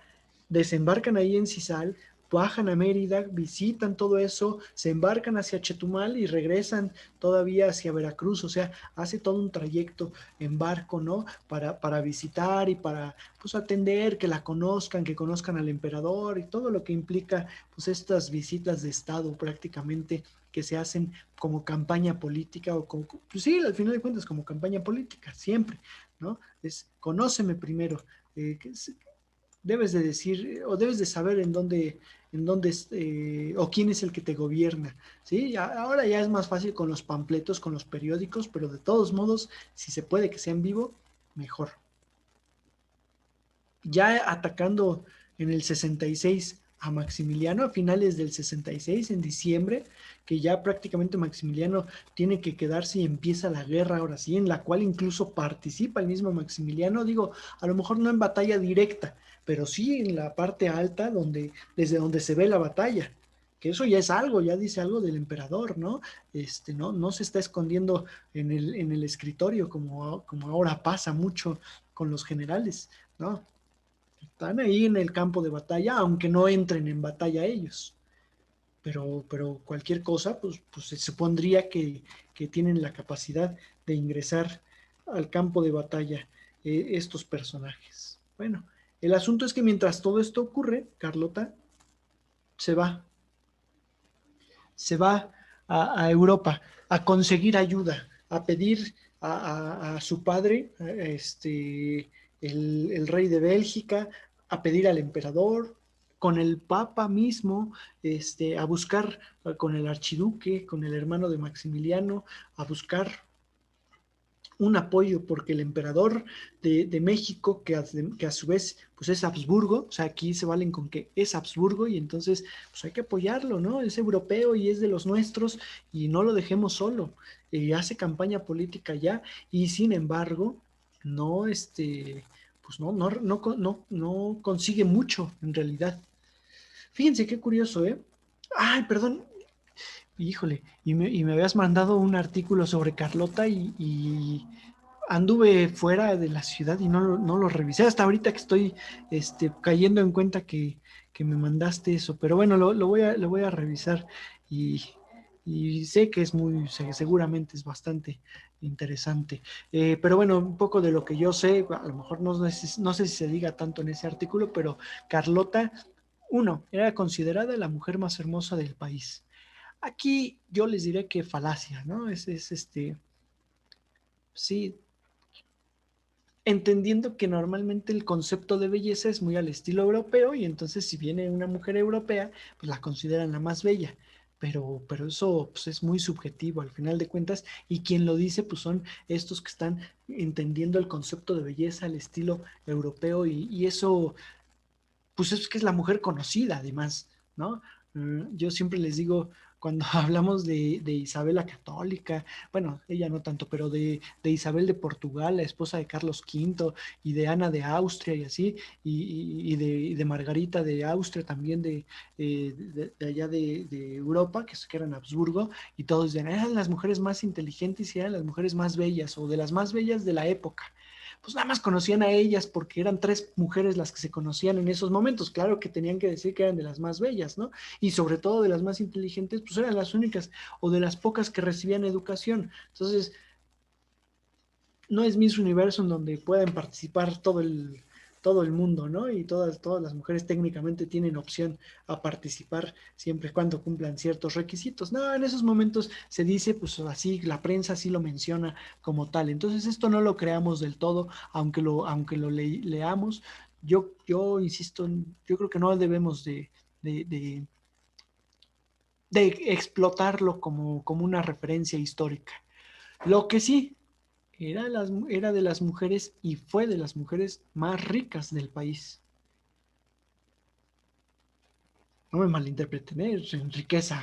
Speaker 1: desembarcan ahí en Cizal, bajan a Mérida, visitan todo eso, se embarcan hacia Chetumal y regresan todavía hacia Veracruz, o sea, hace todo un trayecto en barco, ¿no? Para visitar y para, pues, atender, que la conozcan, que conozcan al emperador y todo lo que implica, pues, estas visitas de Estado prácticamente que se hacen como campaña política o como, pues sí, al final de cuentas como campaña política, siempre, ¿no? Es conóceme primero, que debes de decir o debes de saber o quién es el que te gobierna, ¿sí? Ahora ya es más fácil con los panfletos, con los periódicos, pero de todos modos, si se puede que sea en vivo, mejor. Ya atacando en el 66 a Maximiliano, a finales del 66, en diciembre, que ya prácticamente Maximiliano tiene que quedarse y empieza la guerra ahora sí, en la cual incluso participa el mismo Maximiliano, digo, a lo mejor no en batalla directa, pero sí en la parte alta, desde donde se ve la batalla, que eso ya es algo, ya dice algo del emperador, ¿no? No se está escondiendo en el escritorio como ahora pasa mucho con los generales, ¿no? Están ahí en el campo de batalla, aunque no entren en batalla ellos. Pero cualquier cosa, pues se supondría que tienen la capacidad de ingresar al campo de batalla estos personajes. Bueno, el asunto es que mientras todo esto ocurre, Carlota se va, se va a Europa a conseguir ayuda, a pedir a su padre, el rey de Bélgica, a pedir al emperador, con el papa mismo, a buscar con el archiduque, con el hermano de Maximiliano, a buscar un apoyo porque el emperador de México, que a su vez pues es Habsburgo, o sea, aquí se valen con que es Habsburgo y entonces pues hay que apoyarlo, ¿no? Es europeo y es de los nuestros y no lo dejemos solo. Hace campaña política ya y sin embargo no, pues no consigue mucho en realidad. Fíjense qué curioso, ¿eh? Ay, perdón, híjole, y me habías mandado un artículo sobre Carlota y anduve fuera de la ciudad y no lo revisé hasta ahorita que estoy cayendo en cuenta que me mandaste eso, pero bueno, lo voy a revisar y, y sé que seguramente es bastante interesante. Pero bueno, un poco de lo que yo sé, a lo mejor no sé si se diga tanto en ese artículo, pero Carlota, uno, era considerada la mujer más hermosa del país. Aquí yo les diré que falacia, ¿no? Sí, entendiendo que normalmente el concepto de belleza es muy al estilo europeo y entonces si viene una mujer europea, pues la consideran la más bella. Pero eso pues, es muy subjetivo al final de cuentas y quien lo dice pues son estos que están entendiendo el concepto de belleza al estilo europeo y eso pues es que es la mujer conocida además, ¿no? Yo siempre les digo, cuando hablamos de Isabel la Católica, bueno, ella no tanto, pero de Isabel de Portugal, la esposa de Carlos V, y de Ana de Austria y así, y de Margarita de Austria también de allá de Europa, que eran Habsburgo, y todos decían, eran las mujeres más inteligentes y eran las mujeres más bellas, o de las más bellas de la época pues nada más conocían a ellas porque eran 3 mujeres las que se conocían en esos momentos. Claro que tenían que decir que eran de las más bellas, ¿no? Y sobre todo de las más inteligentes, pues eran las únicas o de las pocas que recibían educación. Entonces, no es Miss Universo en donde pueden participar todo el mundo, ¿no? Y todas las mujeres técnicamente tienen opción a participar siempre y cuando cumplan ciertos requisitos. No, en esos momentos se dice, pues así, la prensa sí lo menciona como tal. Entonces esto no lo creamos del todo, aunque lo leamos. Yo insisto, yo creo que no debemos de, de, de explotarlo como una referencia histórica. Lo que sí, era de las mujeres y fue de las mujeres más ricas del país. No me malinterpreten, en riqueza,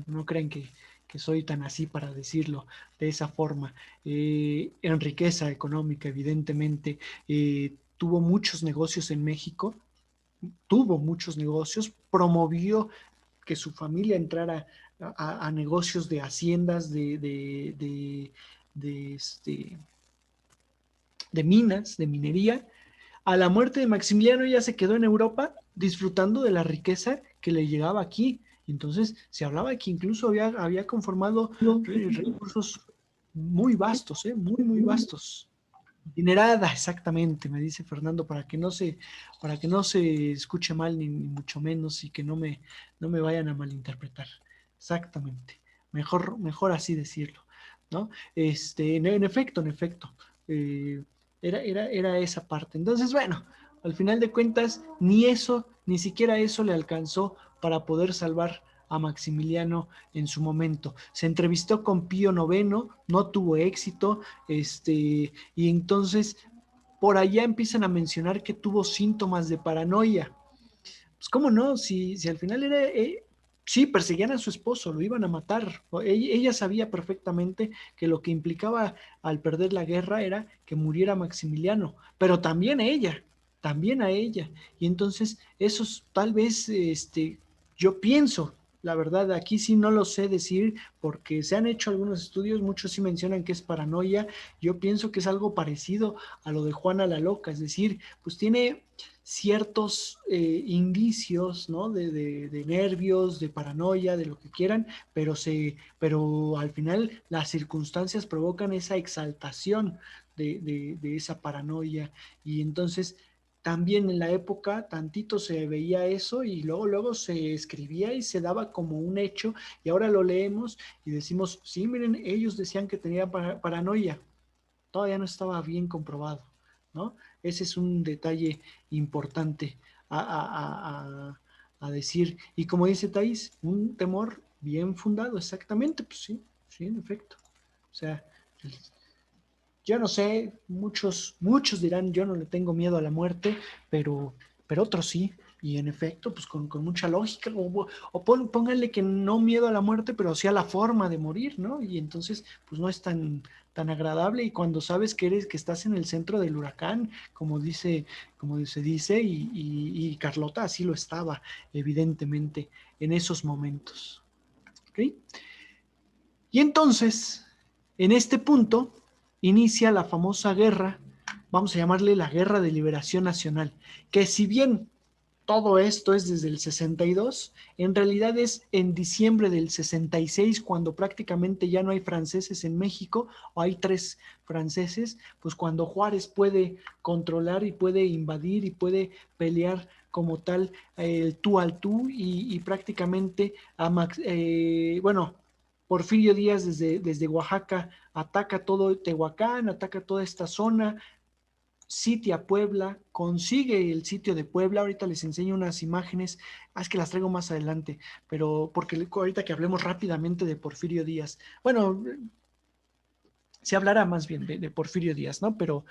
Speaker 1: no crean que soy tan así para decirlo de esa forma. En riqueza económica, evidentemente, tuvo muchos negocios en México, tuvo muchos negocios, promovió que su familia entrara a negocios de haciendas, de, este, de minas, de minería. A la muerte de Maximiliano ya se quedó en Europa disfrutando de la riqueza que le llegaba aquí. Entonces se hablaba que incluso había conformado recursos muy vastos, muy, muy vastos. Dinerada, exactamente, me dice Fernando, para que no se escuche mal ni mucho menos y que no me vayan a malinterpretar. Exactamente. Mejor así decirlo, ¿no? En efecto, eh, era esa parte. Entonces, bueno, al final de cuentas, ni eso, ni siquiera eso le alcanzó para poder salvar a Maximiliano en su momento. Se entrevistó con Pío IX, no tuvo éxito, y entonces por allá empiezan a mencionar que tuvo síntomas de paranoia. Pues cómo no, si al final era, sí, perseguían a su esposo, lo iban a matar. Ella sabía perfectamente que lo que implicaba al perder la guerra era que muriera Maximiliano, pero también a ella. Y entonces esos tal vez, yo pienso, la verdad, aquí sí no lo sé decir porque se han hecho algunos estudios, muchos sí mencionan que es paranoia. Yo pienso que es algo parecido a lo de Juana la Loca, es decir, pues tiene ciertos indicios, ¿no? De nervios, de paranoia, de lo que quieran, pero al final las circunstancias provocan esa exaltación de esa paranoia. Y entonces también en la época tantito se veía eso y luego se escribía y se daba como un hecho y ahora lo leemos y decimos, sí, miren, ellos decían que tenía paranoia, todavía no estaba bien comprobado, ¿no? Ese es un detalle importante a, a, a, a decir. Y como dice Thais, un temor bien fundado, exactamente, pues sí, sí, en efecto. O sea, yo no sé, muchos dirán, yo no le tengo miedo a la muerte, pero otros sí. Y en efecto, pues con mucha lógica, pónganle que no miedo a la muerte, pero sí a la forma de morir, ¿no? Y entonces, pues no es tan agradable. Y cuando sabes que estás en el centro del huracán, como se dice, y Carlota así lo estaba, evidentemente, en esos momentos. ¿Ok? Y entonces, en este punto, inicia la famosa guerra, vamos a llamarle la Guerra de Liberación Nacional, que si bien todo esto es desde el 62, en realidad es en diciembre del 66, cuando prácticamente ya no hay franceses en México, o hay 3 franceses, pues cuando Juárez puede controlar y puede invadir y puede pelear como tal el tú al tú y prácticamente bueno, Porfirio Díaz desde Oaxaca ataca todo Tehuacán, ataca toda esta zona, sitia Puebla, consigue el sitio de Puebla. Ahorita les enseño unas imágenes, es que las traigo más adelante, pero porque ahorita que hablemos rápidamente de Porfirio Díaz, bueno, se hablará más bien de Porfirio Díaz, ¿no? Pero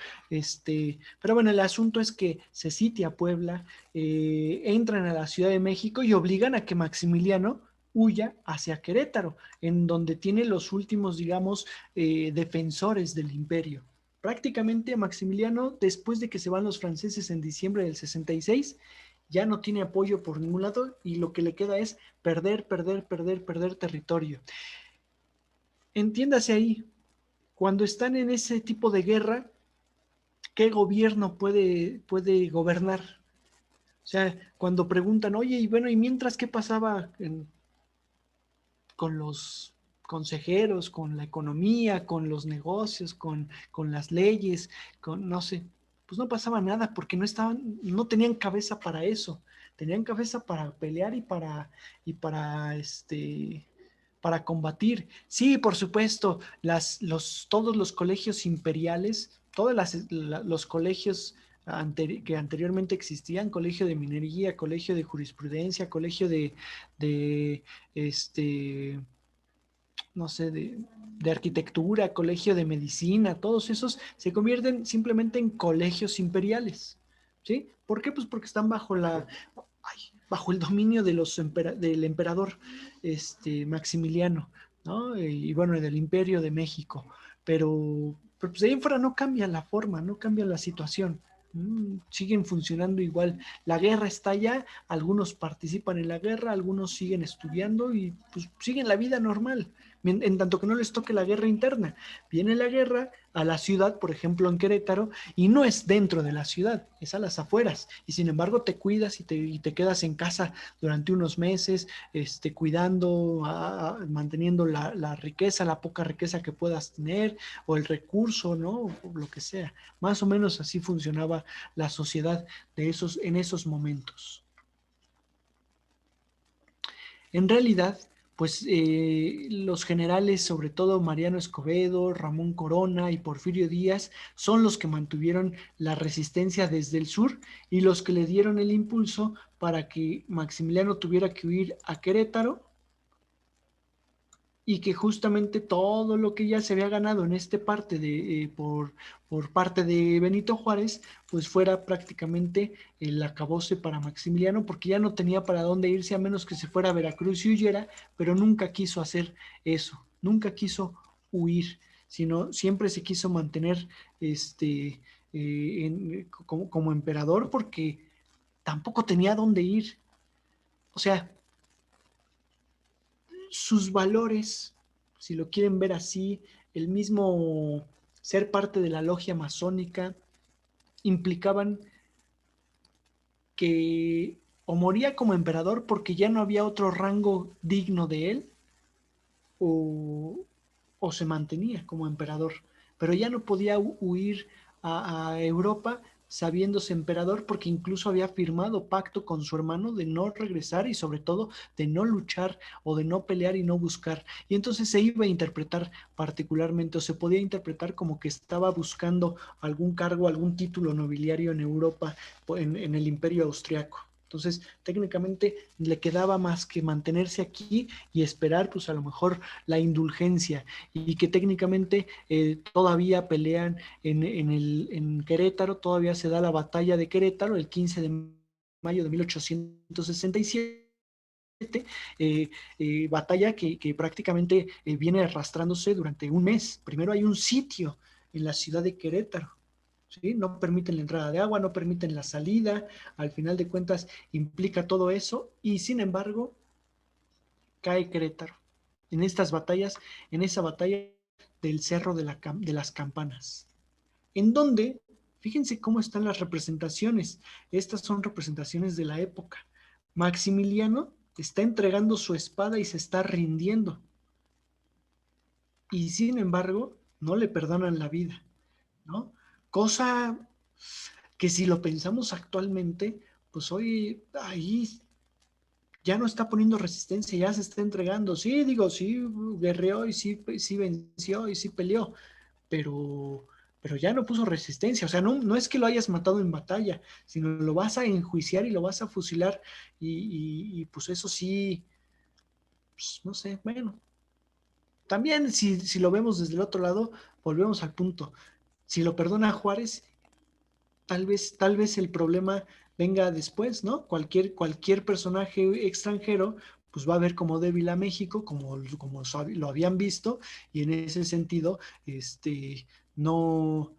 Speaker 1: bueno, el asunto es que se sitia Puebla, entran a la Ciudad de México y obligan a que Maximiliano huya hacia Querétaro, en donde tiene los últimos, digamos, defensores del imperio. Prácticamente Maximiliano, después de que se van los franceses en diciembre del 66, ya no tiene apoyo por ningún lado y lo que le queda es perder territorio. Entiéndase ahí, cuando están en ese tipo de guerra, ¿qué gobierno puede gobernar? O sea, cuando preguntan, oye, y bueno, ¿y mientras qué pasaba con los consejeros, con la economía, con los negocios, con las leyes, con, no sé? pues no pasaba nada porque no tenían cabeza para eso, tenían cabeza para pelear para combatir. Sí, por supuesto, todos los colegios imperiales, los colegios que anteriormente existían, colegio de minería, colegio de jurisprudencia, colegio de este, no sé, de arquitectura, colegio de medicina, todos esos se convierten simplemente en colegios imperiales. ¿Sí? ¿Por qué? Pues porque están bajo el dominio del emperador Maximiliano, ¿no? Y bueno, del Imperio de México. Pero pues de ahí en fuera no cambia la forma, no cambia la situación. Siguen funcionando igual. La guerra está allá, algunos participan en la guerra, algunos siguen estudiando y pues siguen la vida normal, en tanto que no les toque la guerra interna. Viene la guerra a la ciudad, por ejemplo en Querétaro, y no es dentro de la ciudad, es a las afueras. Y sin embargo te cuidas y te quedas en casa durante unos meses, cuidando, manteniendo la riqueza, la poca riqueza que puedas tener, o el recurso, ¿no? O lo que sea. Más o menos así funcionaba la sociedad en esos momentos. En realidad, pues los generales, sobre todo Mariano Escobedo, Ramón Corona y Porfirio Díaz, son los que mantuvieron la resistencia desde el sur y los que le dieron el impulso para que Maximiliano tuviera que huir a Querétaro y que justamente todo lo que ya se había ganado en este parte por parte de Benito Juárez, pues fuera prácticamente el acabose para Maximiliano, porque ya no tenía para dónde irse a menos que se fuera a Veracruz y huyera, pero nunca quiso hacer eso, nunca quiso huir, sino siempre se quiso mantener como emperador porque tampoco tenía dónde ir. O sea, sus valores, si lo quieren ver así, el mismo ser parte de la logia masónica, implicaban que o moría como emperador porque ya no había otro rango digno de él, o, o se mantenía como emperador, pero ya no podía huir a Europa sabiéndose emperador porque incluso había firmado pacto con su hermano de no regresar y sobre todo de no luchar o de no pelear y no buscar. Y entonces se iba a interpretar particularmente o se podía interpretar como que estaba buscando algún cargo, algún título nobiliario en Europa, en el Imperio Austriaco. Entonces, técnicamente le quedaba más que mantenerse aquí y esperar, pues a lo mejor la indulgencia, y que técnicamente todavía pelean en Querétaro, todavía se da la batalla de Querétaro el 15 de mayo de 1867. Batalla que prácticamente viene arrastrándose durante un mes. Primero hay un sitio en la ciudad de Querétaro. ¿Sí? No permiten la entrada de agua, no permiten la salida, al final de cuentas implica todo eso y sin embargo cae Querétaro en estas batallas, en esa batalla del Cerro de las Campanas, en donde, fíjense cómo están las representaciones, estas son representaciones de la época. Maximiliano está entregando su espada y se está rindiendo, y sin embargo no le perdonan la vida, ¿no? Cosa que si lo pensamos actualmente, pues hoy ahí ya no está poniendo resistencia, ya se está entregando. Sí, digo, sí guerreó y sí venció y sí peleó, pero, pero ya no puso resistencia. O sea, no es que lo hayas matado en batalla, sino lo vas a enjuiciar y lo vas a fusilar. Y pues eso sí, pues, no sé, bueno. También si lo vemos desde el otro lado, volvemos al punto. Si lo perdona Juárez, tal vez el problema venga después, ¿no? Cualquier personaje extranjero, pues va a ver como débil a México, como lo habían visto, y en ese sentido, no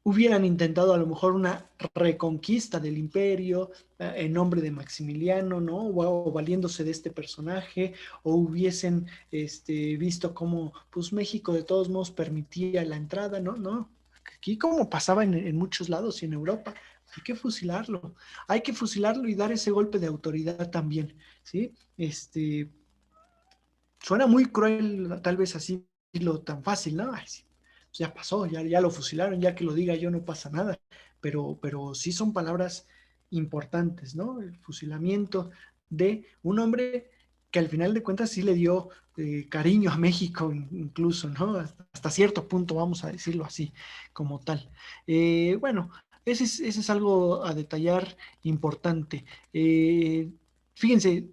Speaker 1: hubieran intentado a lo mejor una reconquista del imperio en nombre de Maximiliano, ¿no? O valiéndose de este personaje, o hubiesen visto cómo pues México de todos modos permitía la entrada, ¿no? No, aquí como pasaba en muchos lados y en Europa, hay que fusilarlo y dar ese golpe de autoridad también, ¿sí? Suena muy cruel, tal vez así lo tan fácil, ¿no? Ay, sí, ya pasó, ya lo fusilaron, ya que lo diga yo no pasa nada, pero sí son palabras importantes, ¿no? El fusilamiento de un hombre que al final de cuentas sí le dio cariño a México incluso, ¿no? Hasta cierto punto, vamos a decirlo así, como tal. Bueno, ese es algo a detallar importante. Fíjense,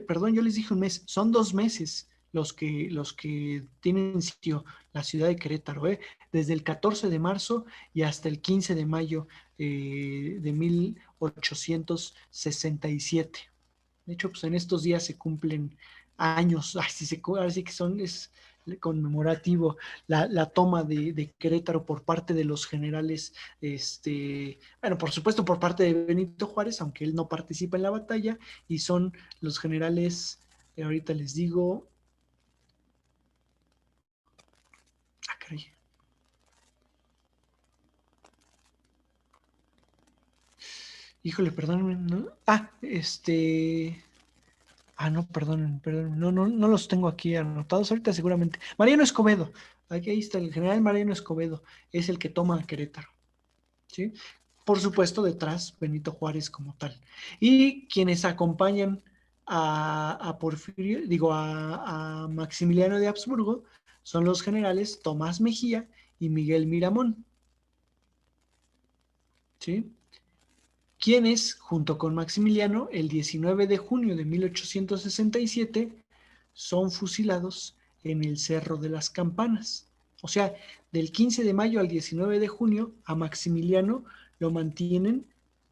Speaker 1: perdón, yo les dije un mes, son 2 meses los que tienen sitio la ciudad de Querétaro, ¿eh? Desde el 14 de marzo y hasta el 15 de mayo de 1867. De hecho, pues en estos días se cumplen años, así que es conmemorativo la toma de Querétaro por parte de los generales, bueno, por supuesto por parte de Benito Juárez, aunque él no participa en la batalla, y son los generales, ahorita les digo, caray, híjole, perdónenme, ¿no? No, perdón, no los tengo aquí anotados ahorita seguramente. Mariano Escobedo, aquí ahí está, el general Mariano Escobedo, es el que toma Querétaro, ¿sí? Por supuesto, detrás Benito Juárez como tal. Y quienes acompañan a Porfirio, digo, a Maximiliano de Habsburgo, son los generales Tomás Mejía y Miguel Miramón, ¿sí? Quienes, junto con Maximiliano, el 19 de junio de 1867, son fusilados en el Cerro de las Campanas. O sea, del 15 de mayo al 19 de junio, a Maximiliano lo mantienen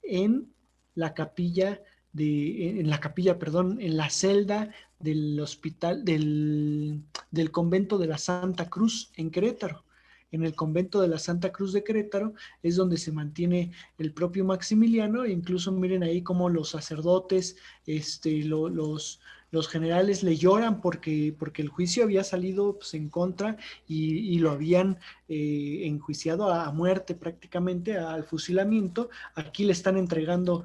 Speaker 1: en la capilla perdón, en la celda del hospital, del convento de la Santa Cruz en Querétaro. En el convento de la Santa Cruz de Querétaro es donde se mantiene el propio Maximiliano, e incluso miren ahí cómo los sacerdotes, los generales le lloran porque el juicio había salido pues, en contra y lo habían enjuiciado a muerte prácticamente, al fusilamiento. Aquí le están entregando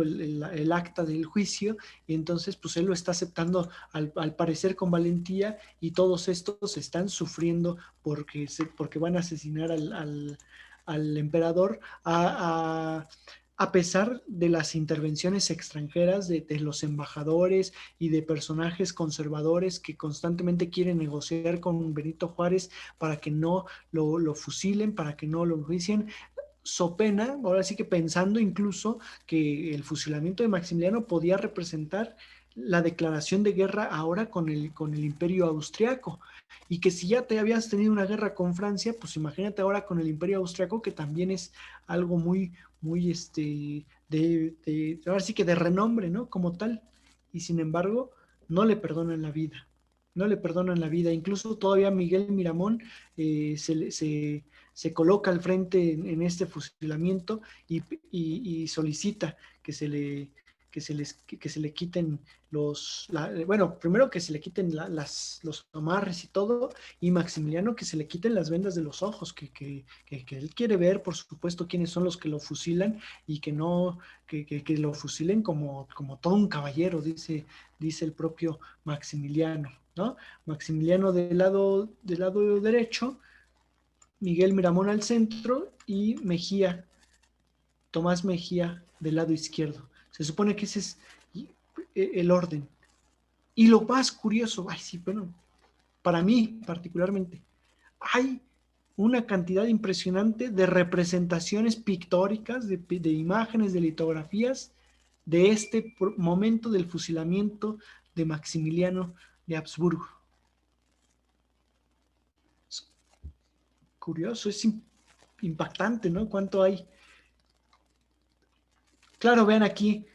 Speaker 1: el acta del juicio y entonces pues él lo está aceptando al parecer con valentía y todos estos están sufriendo porque van a asesinar al emperador a pesar de las intervenciones extranjeras de los embajadores y de personajes conservadores que constantemente quieren negociar con Benito Juárez para que no lo fusilen, para que no lo juicien, so pena, ahora sí que pensando incluso que el fusilamiento de Maximiliano podía representar la declaración de guerra ahora con el imperio austriaco y que si ya te habías tenido una guerra con Francia, pues imagínate ahora con el imperio austriaco que también es algo muy ahora sí que de renombre, ¿no? Como tal. Y sin embargo, no le perdonan la vida. No le perdonan la vida. Incluso todavía Miguel Miramón se coloca al frente en este fusilamiento y solicita que se le, que se le quiten bueno, primero que se le quiten los amarres y todo, y Maximiliano que se le quiten las vendas de los ojos, que él quiere ver, por supuesto, quiénes son los que lo fusilan y que no, que lo fusilen como todo un caballero, dice el propio Maximiliano, ¿no? Maximiliano del lado derecho, Miguel Miramón al centro y Mejía, Tomás Mejía del lado izquierdo. Se supone que ese es el orden. Y lo más curioso, ay sí, bueno, para mí particularmente, hay una cantidad impresionante de representaciones pictóricas, de imágenes, de litografías de este momento del fusilamiento de Maximiliano de Habsburgo. Es curioso, es impactante, ¿no? ¿Cuánto hay? Claro, vean aquí,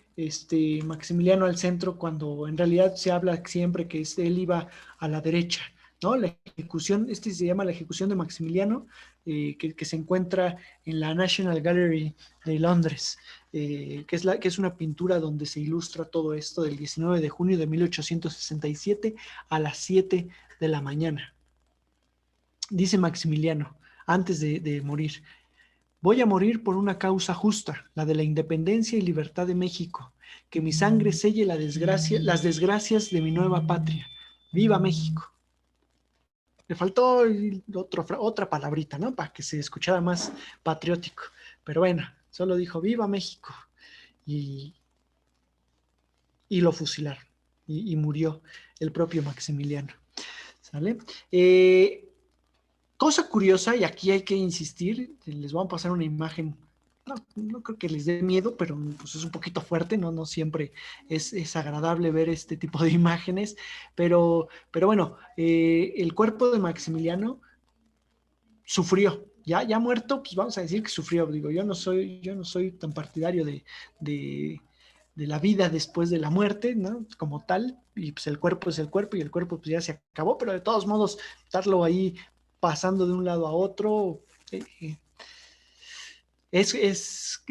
Speaker 1: Maximiliano al centro, cuando en realidad se habla siempre que él iba a la derecha, ¿no? La ejecución, se llama la ejecución de Maximiliano, que se encuentra en la National Gallery de Londres, que es una pintura donde se ilustra todo esto del 19 de junio de 1867 a las 7 de la mañana. Dice Maximiliano, antes de morir: voy a morir por una causa justa, la de la independencia y libertad de México. Que mi sangre selle las desgracias de mi nueva patria. ¡Viva México! Le faltó otra palabrita, ¿no? Para que se escuchara más patriótico. Pero bueno, solo dijo viva México y, y lo fusilaron y murió el propio Maximiliano. ¿Sale? Cosa curiosa, y aquí hay que insistir, les voy a pasar una imagen, no creo que les dé miedo, pero pues es un poquito fuerte, no siempre es agradable ver este tipo de imágenes, pero bueno, el cuerpo de Maximiliano sufrió, ya muerto, pues vamos a decir que sufrió, digo, yo no soy tan partidario de, de la vida después de la muerte, ¿no? Como tal, y pues el cuerpo es el cuerpo y el cuerpo pues ya se acabó, pero de todos modos, estarlo ahí pasando de un lado a otro, es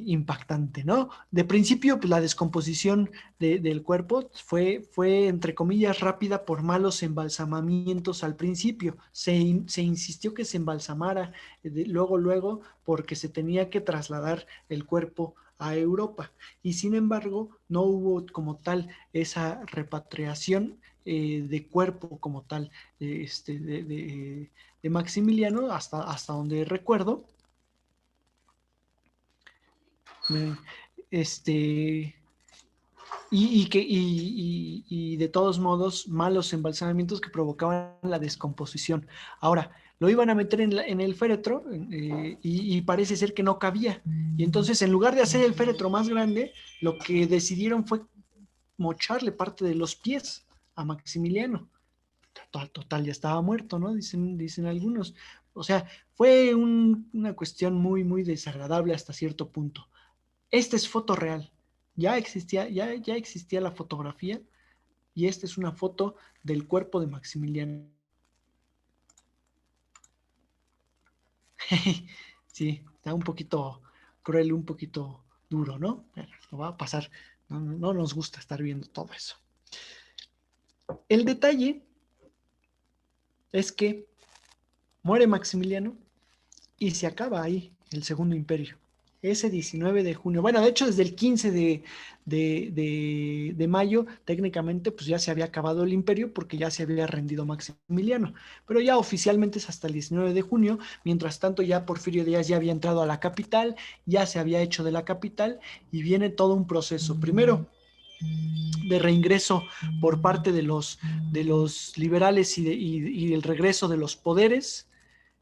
Speaker 1: impactante, ¿no? De principio, pues la descomposición del cuerpo fue, entre comillas, rápida por malos embalsamamientos al principio. Se insistió que se embalsamara luego, porque se tenía que trasladar el cuerpo a Europa. Y sin embargo, no hubo como tal esa repatriación de cuerpo como tal de Maximiliano, hasta donde recuerdo. Mm, Este, y de todos modos, malos embalsamientos que provocaban la descomposición. Ahora, lo iban a meter en el féretro y parece ser que no cabía. Y entonces, en lugar de hacer el féretro más grande, lo que decidieron fue mocharle parte de los pies a Maximiliano. Total, ya estaba muerto, ¿no? Dicen algunos. O sea, fue una cuestión muy, muy desagradable hasta cierto punto. Esta es foto real. Ya existía la fotografía y esta es una foto del cuerpo de Maximiliano. Sí, está un poquito cruel, un poquito duro, ¿no? Pero lo va a pasar. No nos gusta estar viendo todo eso. El detalle es que muere Maximiliano y se acaba ahí el Segundo Imperio. Ese 19 de junio, bueno, de hecho desde el 15 de mayo, técnicamente pues ya se había acabado el imperio porque ya se había rendido Maximiliano, pero ya oficialmente es hasta el 19 de junio, mientras tanto ya Porfirio Díaz ya había entrado a la capital, ya se había hecho de la capital y viene todo un proceso. Primero, de reingreso por parte de los liberales y el regreso de los poderes.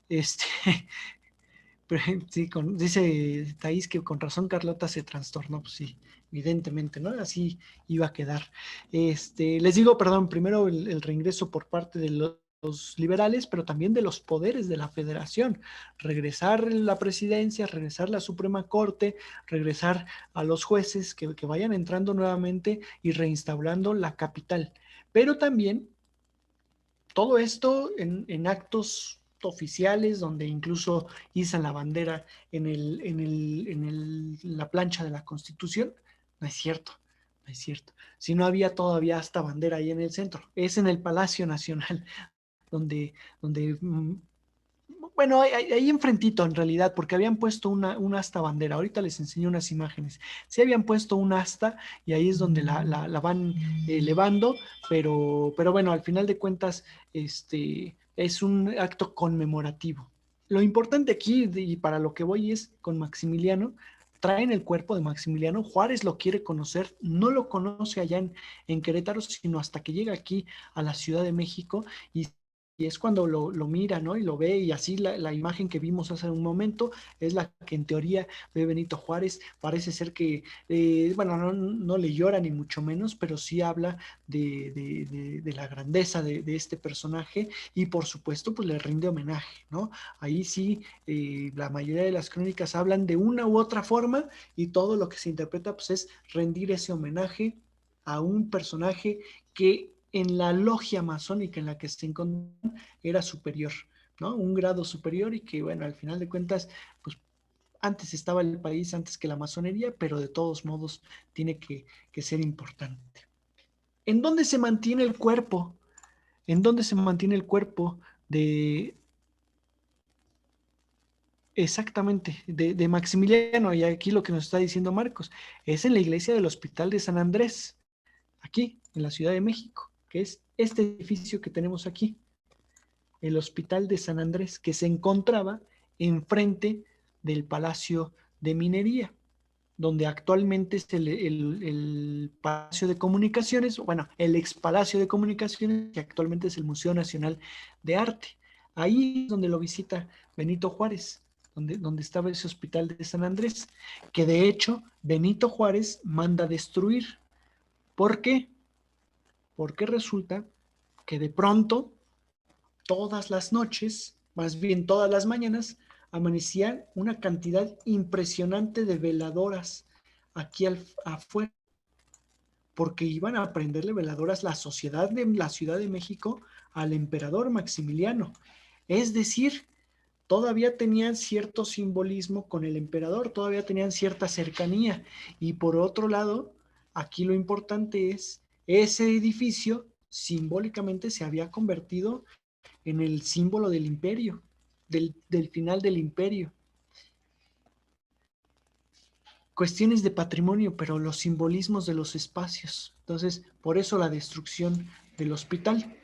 Speaker 1: Este, Sí, dice Thais que con razón Carlota se trastornó, pues sí, evidentemente, ¿no? Así iba a quedar. Les digo, perdón, primero el reingreso por parte de los liberales, pero también de los poderes de la federación. Regresar la presidencia, regresar la Suprema Corte, regresar a los jueces que vayan entrando nuevamente y reinstaurando la capital. Pero también todo esto en actos oficiales donde incluso izan la bandera en la plancha de la Constitución. No es cierto, no es cierto. Si no había todavía esta bandera ahí en el centro, es en el Palacio Nacional donde bueno, ahí enfrentito en realidad, porque habían puesto un asta bandera. Ahorita les enseño unas imágenes. Sí habían puesto un asta y ahí es donde la van elevando, pero bueno, al final de cuentas, es un acto conmemorativo. Lo importante aquí, y para lo que voy, es con Maximiliano. Traen el cuerpo de Maximiliano. Juárez lo quiere conocer, no lo conoce allá en Querétaro, sino hasta que llega aquí a la Ciudad de México y es cuando lo mira, ¿no? Y lo ve, y así la imagen que vimos hace un momento es la que en teoría ve Benito Juárez. Parece ser que, bueno, no le llora ni mucho menos, pero sí habla de la grandeza de este personaje y por supuesto, pues le rinde homenaje, ¿no? Ahí sí, la mayoría de las crónicas hablan de una u otra forma y todo lo que se interpreta, pues es rendir ese homenaje a un personaje que en la logia masónica en la que se encontraba era superior, ¿no? Un grado superior y que, bueno, al final de cuentas, pues antes estaba el país, antes que la masonería, pero de todos modos tiene que ser importante. ¿En dónde se mantiene el cuerpo? ¿En dónde se mantiene el cuerpo de, exactamente, de Maximiliano? Y aquí lo que nos está diciendo Marcos, es en la iglesia del Hospital de San Andrés, aquí, en la Ciudad de México, que es este edificio que tenemos aquí. el Hospital de San Andrés, que se encontraba enfrente del Palacio de Minería, donde actualmente es el Palacio de Comunicaciones, bueno, el ex Palacio de Comunicaciones, que actualmente es el Museo Nacional de Arte. Ahí es donde lo visita Benito Juárez, donde estaba ese hospital de San Andrés, que de hecho Benito Juárez manda destruir. ¿Por qué? Porque resulta que de pronto, todas las noches, más bien todas las mañanas, amanecía una cantidad impresionante de veladoras aquí afuera, porque iban a prenderle veladoras la sociedad de la Ciudad de México al emperador Maximiliano. Es decir, todavía tenían cierto simbolismo con el emperador, todavía tenían cierta cercanía. Y por otro lado, aquí lo importante es, ese edificio simbólicamente se había convertido en el símbolo del imperio, del final del imperio. Cuestiones de patrimonio, pero los simbolismos de los espacios. Entonces, por eso la destrucción del hospital.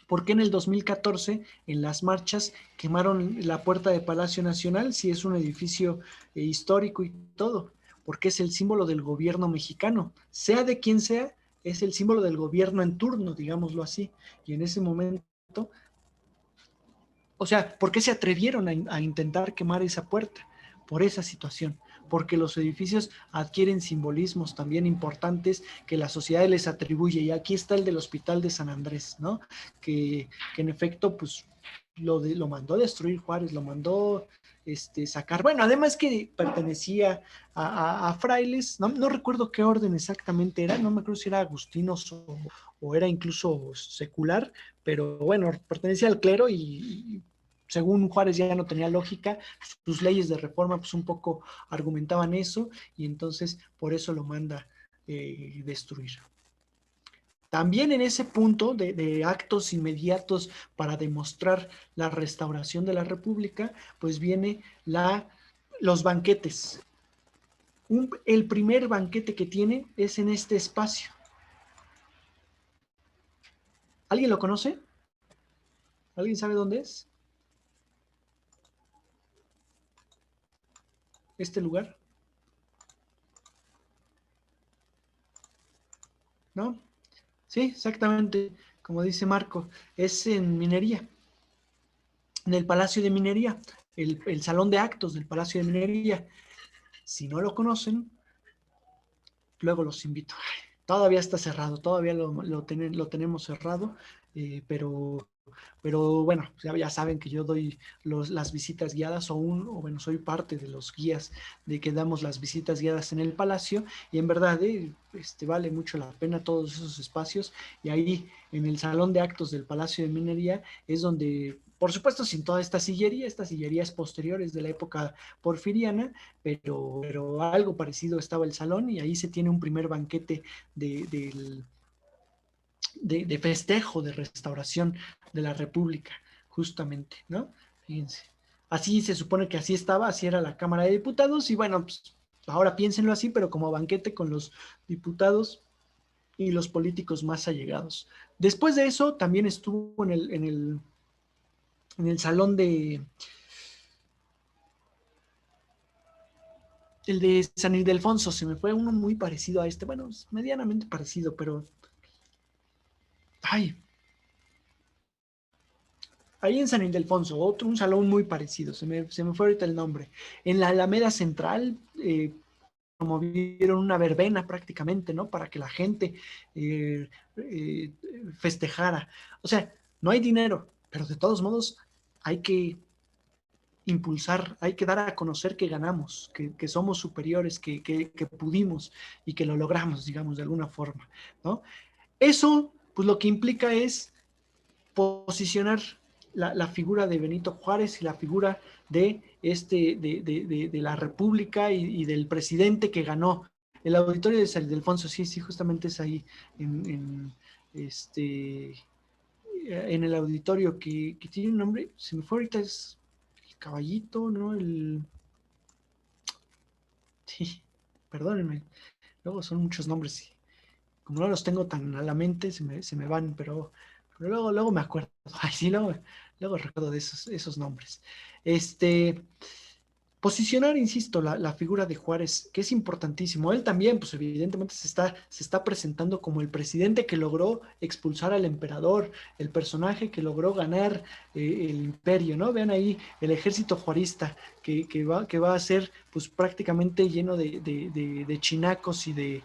Speaker 1: ¿Por qué en el 2014 en las marchas quemaron la puerta de Palacio Nacional si es un edificio histórico y todo? Porque es el símbolo del gobierno mexicano. Sea de quien sea, es el símbolo del gobierno en turno, digámoslo así. Y en ese momento, o sea, ¿por qué se atrevieron a intentar quemar esa puerta? Por esa situación, porque los edificios adquieren simbolismos también importantes que la sociedad les atribuye. Y aquí está el del Hospital de San Andrés, ¿no? Que en efecto, pues lo mandó a destruir Juárez, lo mandó sacar. Bueno, además que pertenecía a frailes, no recuerdo qué orden exactamente era, no me acuerdo si era agustinos o era incluso secular, pero bueno, pertenecía al clero y según Juárez ya no tenía lógica, sus leyes de reforma pues un poco argumentaban eso y entonces por eso lo manda destruir. También en ese punto de actos inmediatos para demostrar la restauración de la República, pues viene los banquetes. El primer banquete que tiene es en este espacio. ¿Alguien lo conoce? ¿Alguien sabe dónde es este lugar? ¿No? Sí, exactamente, como dice Marco, es en Minería, en el Palacio de Minería, el salón de actos del Palacio de Minería. Si no lo conocen, luego los invito. Todavía está cerrado, todavía lo tenemos cerrado, pero bueno, ya saben que yo doy las visitas guiadas bueno, soy parte de los guías de que damos las visitas guiadas en el Palacio y en verdad vale mucho la pena todos esos espacios y ahí en el Salón de Actos del Palacio de Minería es donde, por supuesto, sin toda esta sillería es posterior, es de la época porfiriana, pero algo parecido estaba el salón y ahí se tiene un primer banquete de, del de festejo, de restauración de la República, justamente, ¿no? Fíjense. Así se supone que así estaba, así era la Cámara de Diputados, y bueno, pues ahora piénsenlo así, pero como banquete con los diputados y los políticos más allegados. Después de eso, también estuvo en el salón el de San Ildefonso, se me fue uno muy parecido a este, bueno, medianamente parecido, pero, ay, ahí en San Ildefonso, un salón muy parecido, se me fue ahorita el nombre. En la Alameda Central promovieron una verbena prácticamente, ¿no? Para que la gente eh, eh, festejara. O sea, no hay dinero, pero de todos modos hay que impulsar, hay que dar a conocer que ganamos, que somos superiores, que pudimos y que lo logramos, digamos, de alguna forma, ¿no? Eso, pues lo que implica es posicionar la figura de Benito Juárez y la figura de la República y del presidente que ganó. El auditorio de San Ildefonso, sí, sí, justamente es ahí, este, en el auditorio que tiene un nombre, se me fue ahorita, es el caballito, ¿no? Sí, perdónenme, luego son muchos nombres, y como no los tengo tan a la mente, se me van, pero luego me acuerdo. Ay, sí, luego recuerdo de esos nombres. Posicionar, insisto, la figura de Juárez, que es importantísimo. Él también, pues evidentemente se está presentando como el presidente que logró expulsar al emperador, el personaje que logró ganar el imperio, ¿no? Vean ahí el ejército juarista que va a ser pues prácticamente lleno de chinacos y de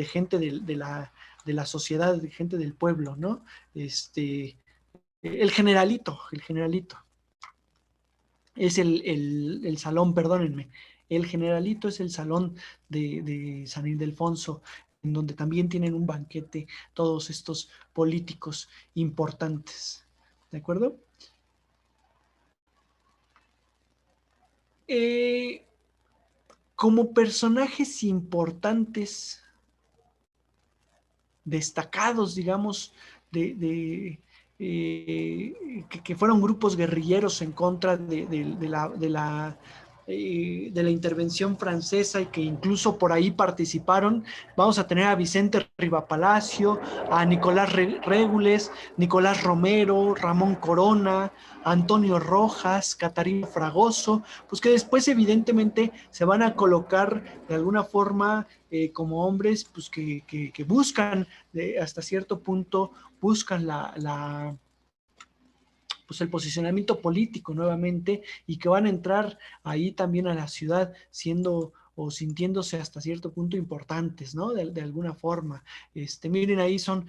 Speaker 1: gente de la sociedad, de gente del pueblo, ¿no? El generalito es el salón, perdónenme, el generalito es el salón de San Ildefonso, en donde también tienen un banquete todos estos políticos importantes. ¿De acuerdo? Eh, como personajes importantes, destacados, digamos, que fueron grupos guerrilleros en contra de la intervención francesa y que incluso por ahí participaron. Vamos a tener a Vicente Rivapalacio, a Nicolás Régules, Nicolás Romero, Ramón Corona, Antonio Rojas, Catarina Fragoso, pues que después evidentemente se van a colocar de alguna forma como hombres pues que buscan hasta cierto punto, buscan pues el posicionamiento político nuevamente y que van a entrar ahí también a la ciudad siendo o sintiéndose hasta cierto punto importantes, ¿no? De alguna forma. Miren, ahí esta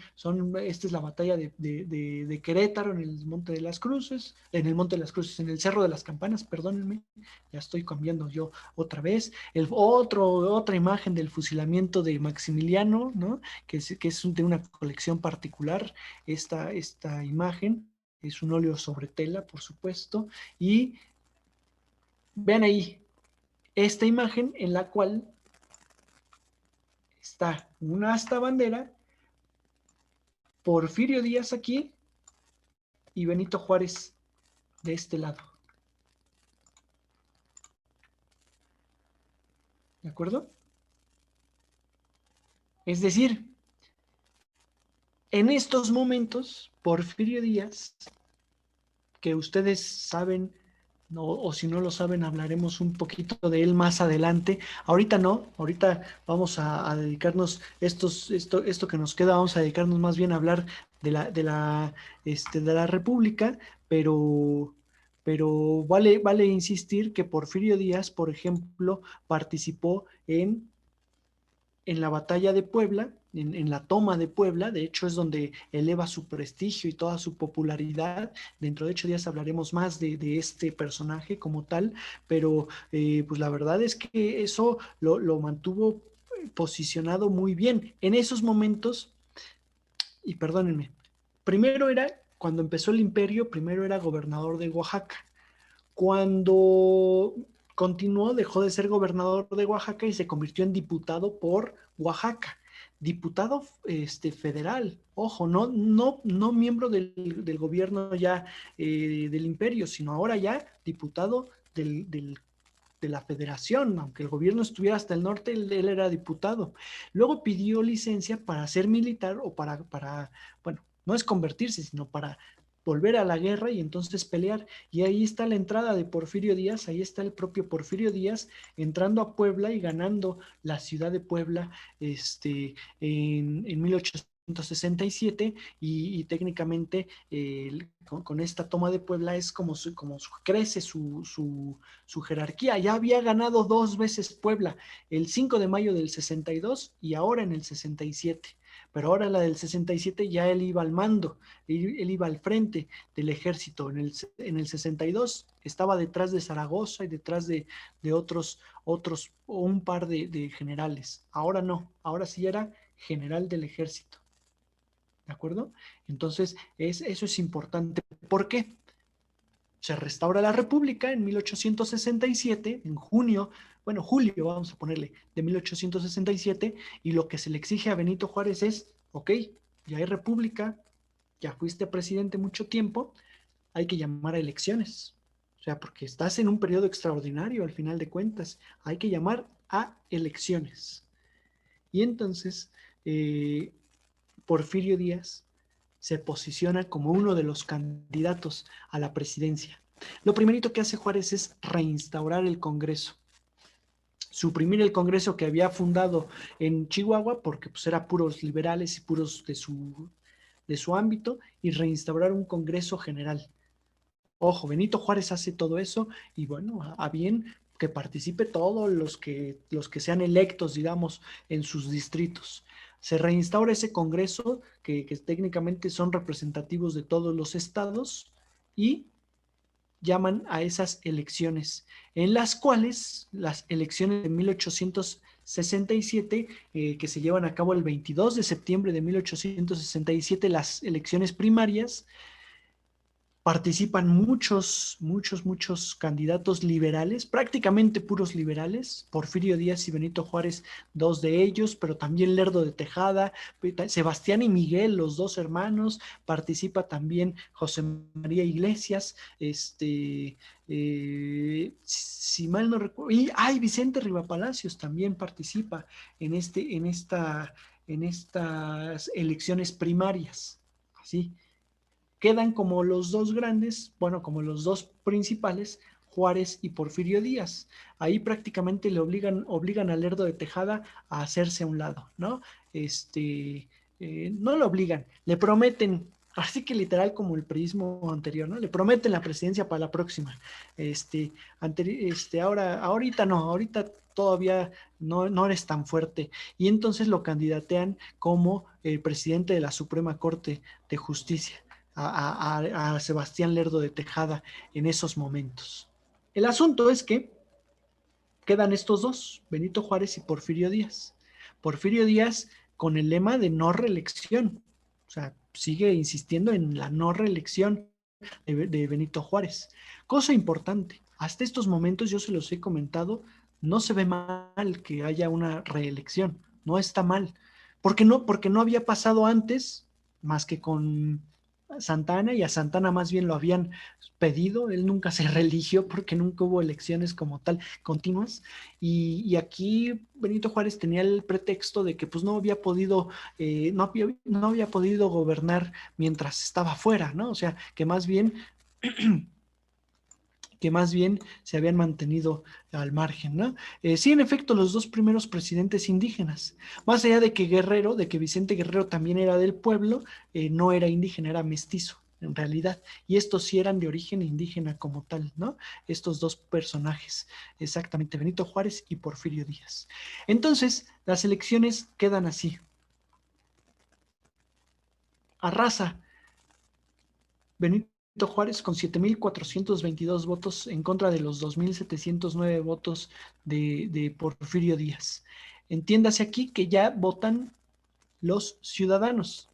Speaker 1: es la batalla de Querétaro en el Monte de las Cruces, en el Cerro de las Campanas, perdónenme, ya estoy cambiando yo otra vez. Otra imagen del fusilamiento de Maximiliano, ¿no? Que es de una colección particular, esta imagen. Es un óleo sobre tela, por supuesto. Y vean ahí esta imagen en la cual está una asta bandera, Porfirio Díaz aquí y Benito Juárez de este lado. ¿De acuerdo? Es decir, en estos momentos, Porfirio Díaz, que ustedes saben, no, o si no lo saben, hablaremos un poquito de él más adelante. Ahorita no, ahorita vamos a dedicarnos, esto que nos queda, vamos a dedicarnos más bien a hablar de la República, pero vale insistir que Porfirio Díaz, por ejemplo, participó en la batalla de Puebla, en la toma de Puebla. De hecho es donde eleva su prestigio y toda su popularidad. Dentro de 8 días hablaremos más de este personaje como tal, pero pues la verdad es que eso lo mantuvo posicionado muy bien. En esos momentos, y perdónenme, cuando empezó el imperio, primero era gobernador de Oaxaca. Cuando continuó, dejó de ser gobernador de Oaxaca y se convirtió en diputado por Oaxaca. Diputado federal, ojo, no miembro del gobierno ya del imperio, sino ahora ya diputado de la federación, aunque el gobierno estuviera hasta el norte, él era diputado. Luego pidió licencia para ser militar o bueno, no es convertirse, sino para volver a la guerra y entonces pelear. Y ahí está la entrada de Porfirio Díaz, ahí está el propio Porfirio Díaz entrando a Puebla y ganando la ciudad de Puebla en 1867 y técnicamente con esta toma de Puebla es como crece su jerarquía. Ya había ganado 2 veces Puebla, el 5 de mayo del 62 y ahora en el 67. Pero ahora la del 67 ya él iba al mando, él iba al frente del ejército. En el 62 estaba detrás de Zaragoza y detrás de otros o un par de generales. Ahora no, ahora sí era general del ejército. ¿De acuerdo? Entonces, eso es importante. ¿Por qué? Se restaura la República en 1867, en junio, bueno, julio, vamos a ponerle, de 1867, y lo que se le exige a Benito Juárez es, ok, ya hay República, ya fuiste presidente mucho tiempo, hay que llamar a elecciones. O sea, porque estás en un periodo extraordinario al final de cuentas, hay que llamar a elecciones. Y entonces, Porfirio Díaz se posiciona como uno de los candidatos a la presidencia. Lo primerito que hace Juárez es reinstaurar el Congreso, suprimir el Congreso que había fundado en Chihuahua, porque pues era puros liberales y puros de su ámbito, y reinstaurar un Congreso general. Ojo, Benito Juárez hace todo eso y bueno, a bien que participe todos los que sean electos, digamos, en sus distritos. Se reinstaura ese Congreso que técnicamente son representativos de todos los estados y llaman a esas elecciones, en las cuales las elecciones de 1867, que se llevan a cabo el 22 de septiembre de 1867, las elecciones primarias, participan muchos candidatos liberales, prácticamente puros liberales, Porfirio Díaz y Benito Juárez, dos de ellos, pero también Lerdo de Tejada, Sebastián y Miguel, los dos hermanos, participa también José María Iglesias, si mal no recuerdo, y Vicente Rivapalacios también participa en estas elecciones primarias, así quedan como los dos grandes, bueno, como los dos principales, Juárez y Porfirio Díaz. Ahí prácticamente le obligan a Lerdo de Tejada a hacerse a un lado, ¿no? No lo obligan, le prometen, así que literal como el priismo anterior, ¿no? Le prometen la presidencia para la próxima. Ahorita no, ahorita todavía no eres tan fuerte. Y entonces lo candidatean como el presidente de la Suprema Corte de Justicia a Sebastián Lerdo de Tejada en esos momentos. El asunto es que quedan estos dos, Benito Juárez y Porfirio Díaz. Porfirio Díaz con el lema de no reelección, o sea, sigue insistiendo en la no reelección de Benito Juárez. Cosa importante, hasta estos momentos yo se los he comentado, no se ve mal que haya una reelección, no está mal. Porque no había pasado antes, más que con Santana, y a Santana más bien lo habían pedido, él nunca se religió porque nunca hubo elecciones como tal continuas, y aquí Benito Juárez tenía el pretexto de que pues no había podido, no había podido gobernar mientras estaba fuera, ¿no? O sea, que más bien se habían mantenido al margen, ¿no? Sí, en efecto, los dos primeros presidentes indígenas, más allá de que Guerrero, de que Vicente Guerrero también era del pueblo, no era indígena, era mestizo, en realidad, y estos sí eran de origen indígena como tal, ¿no? Estos dos personajes, exactamente, Benito Juárez y Porfirio Díaz. Entonces, las elecciones quedan así. Arrasa Benito Juárez con 7,422 votos en contra de los 2,709 votos de Porfirio Díaz. Entiéndase aquí que ya votan los ciudadanos.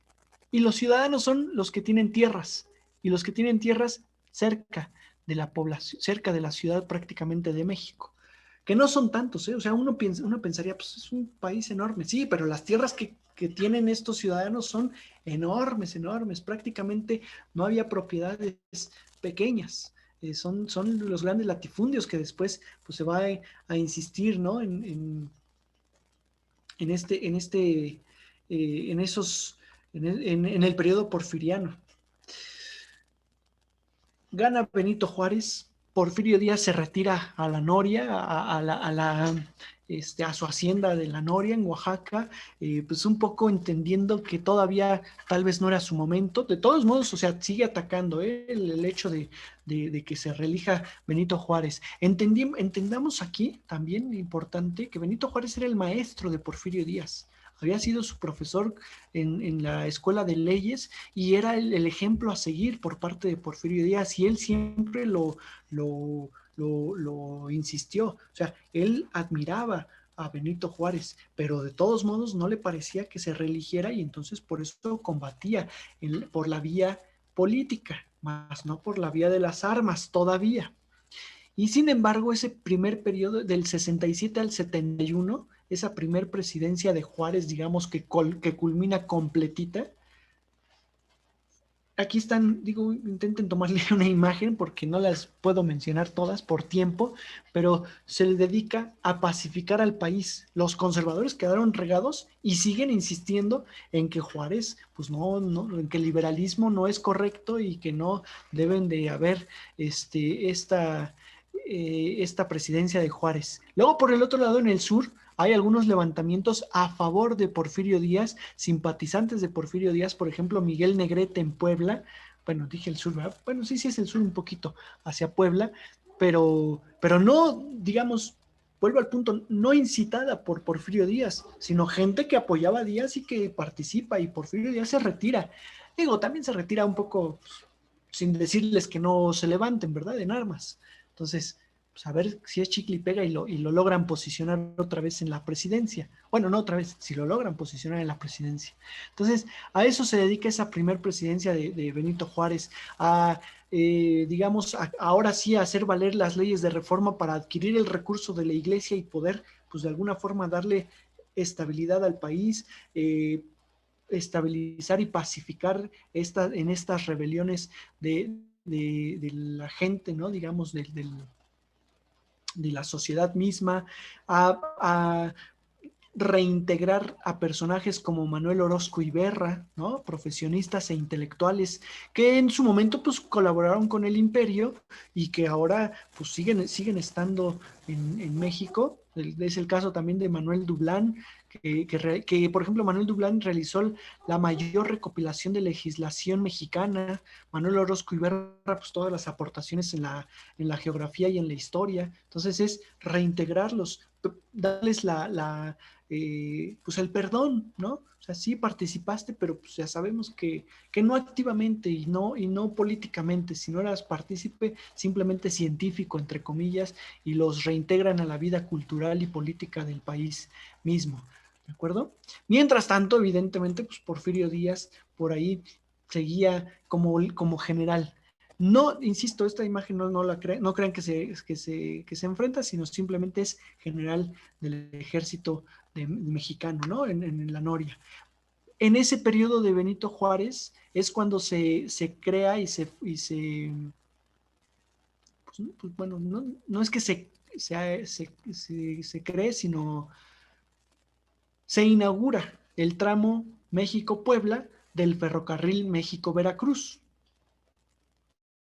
Speaker 1: Y los ciudadanos son los que tienen tierras. Y los que tienen tierras cerca de la población, cerca de la ciudad prácticamente de México. Que no son tantos, ¿eh? O sea, uno pensaría, pues es un país enorme. Sí, pero las tierras que tienen estos ciudadanos son enormes, enormes. Prácticamente no había propiedades pequeñas. Son los grandes latifundios que después pues, se va a insistir, ¿no? En este, en este, en esos, en el periodo porfiriano. Gana Benito Juárez, Porfirio Díaz se retira a la Noria, a su hacienda de la Noria en Oaxaca, pues un poco entendiendo que todavía tal vez no era su momento. De todos modos, o sea, sigue atacando el hecho de que se reelija Benito Juárez. Entendamos aquí también importante que Benito Juárez era el maestro de Porfirio Díaz. Había sido su profesor en la escuela de leyes y era el ejemplo a seguir por parte de Porfirio Díaz y él siempre lo insistió. O sea, él admiraba a Benito Juárez, pero de todos modos no le parecía que se reeligiera y entonces por eso combatía por la vía política, más no por la vía de las armas todavía. Y sin embargo, ese primer periodo del 67 al 71, esa primer presidencia de Juárez, digamos que culmina completita, aquí están, digo, intenten tomarle una imagen porque no las puedo mencionar todas por tiempo, pero se le dedica a pacificar al país. Los conservadores quedaron regados y siguen insistiendo en que Juárez, pues en que el liberalismo no es correcto y que no deben de haber esta presidencia de Juárez. Luego, por el otro lado, en el sur, hay algunos levantamientos a favor de Porfirio Díaz, simpatizantes de Porfirio Díaz, por ejemplo, Miguel Negrete en Puebla. Bueno, dije el sur, ¿verdad? Bueno, sí, sí es el sur un poquito hacia Puebla, pero no, digamos, vuelvo al punto, no incitada por Porfirio Díaz, sino gente que apoyaba a Díaz y que participa, y Porfirio Díaz se retira. Digo, también se retira un poco pues, sin decirles que no se levanten, ¿verdad? En armas. Entonces, pues a ver si es chicle y pega y lo logran posicionar otra vez en la presidencia. Bueno, no otra vez, si lo logran posicionar en la presidencia. Entonces, a eso se dedica esa primer presidencia de Benito Juárez, a, digamos, ahora sí a hacer valer las leyes de reforma para adquirir el recurso de la iglesia y poder, pues de alguna forma, darle estabilidad al país, estabilizar y pacificar en estas rebeliones de la gente, ¿no? Digamos, de la sociedad misma, a reintegrar a personajes como Manuel Orozco Iberra, ¿no? Profesionistas e intelectuales que en su momento pues colaboraron con el imperio y que ahora pues siguen estando en México. Es el caso también de Manuel Dublán, que, por ejemplo, Manuel Dublán realizó la mayor recopilación de legislación mexicana. Manuel Orozco Iberra, pues todas las aportaciones en la geografía y en la historia. Entonces es reintegrarlos, darles pues el perdón, ¿no? O sea, sí participaste, pero pues ya sabemos que no activamente y no políticamente, sino eras partícipe simplemente científico, entre comillas, y los reintegran a la vida cultural y política del país mismo, ¿de acuerdo? Mientras tanto, evidentemente, pues Porfirio Díaz por ahí seguía como general. No, insisto, esta imagen no crean que se enfrenta, sino simplemente es general del ejército mexicano, ¿no? En la Noria. En ese periodo de Benito Juárez es cuando se crea pues, bueno, no es que se cree, sino se inaugura el tramo México-Puebla del ferrocarril México-Veracruz.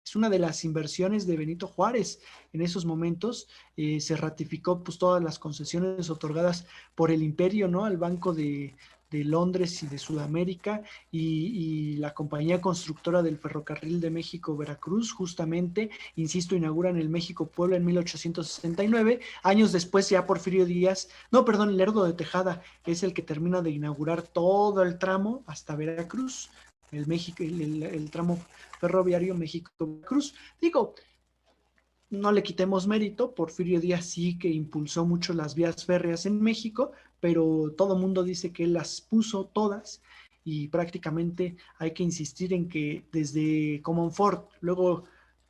Speaker 1: Es una de las inversiones de Benito Juárez. En esos momentos se ratificó pues todas las concesiones otorgadas por el imperio, ¿no? Al Banco de Londres y de Sudamérica y la compañía constructora del ferrocarril de México-Veracruz, justamente, insisto, inauguran el México-Puebla en 1869. Años después ya Porfirio Díaz, no, perdón, Lerdo de Tejada es el que termina de inaugurar todo el tramo hasta Veracruz, el tramo ferroviario México-Cruz. Digo, no le quitemos mérito, Porfirio Díaz sí que impulsó mucho las vías férreas en México, pero todo mundo dice que él las puso todas y prácticamente hay que insistir en que desde Comonfort, luego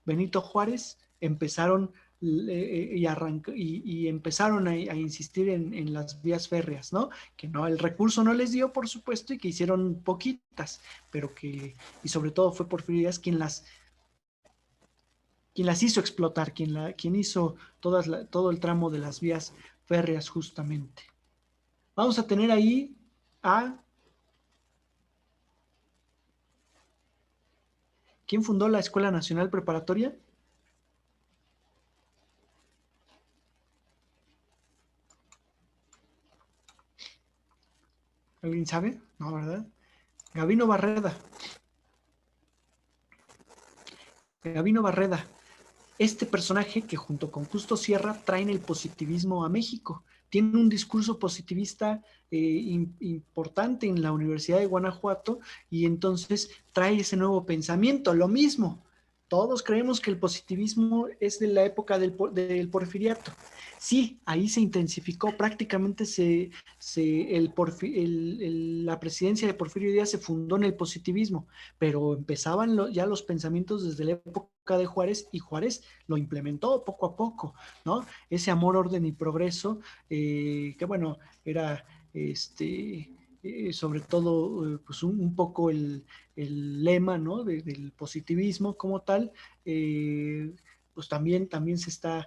Speaker 1: Benito Juárez, empezaron y empezaron a insistir en las vías férreas, ¿no? Que no, el recurso no les dio, por supuesto, y que hicieron poquitas, pero y sobre todo fue Porfirio Díaz quien las hizo explotar, quien hizo todo el tramo de las vías férreas justamente. Vamos a tener ahí a ¿quién fundó la Escuela Nacional Preparatoria? ¿Alguien sabe? No, ¿verdad? Gabino Barreda. Gabino Barreda. Este personaje que junto con Justo Sierra traen el positivismo a México. Tiene un discurso positivista importante en la Universidad de Guanajuato y entonces trae ese nuevo pensamiento. Lo mismo, todos creemos que el positivismo es de la época del porfiriato. Sí, ahí se intensificó, prácticamente la presidencia de Porfirio Díaz se fundó en el positivismo, pero empezaban ya los pensamientos desde la época de Juárez y Juárez lo implementó poco a poco, ¿no? Ese amor, orden y progreso, que bueno, era sobre todo pues un poco el lema, ¿no? Del positivismo como tal, pues también se está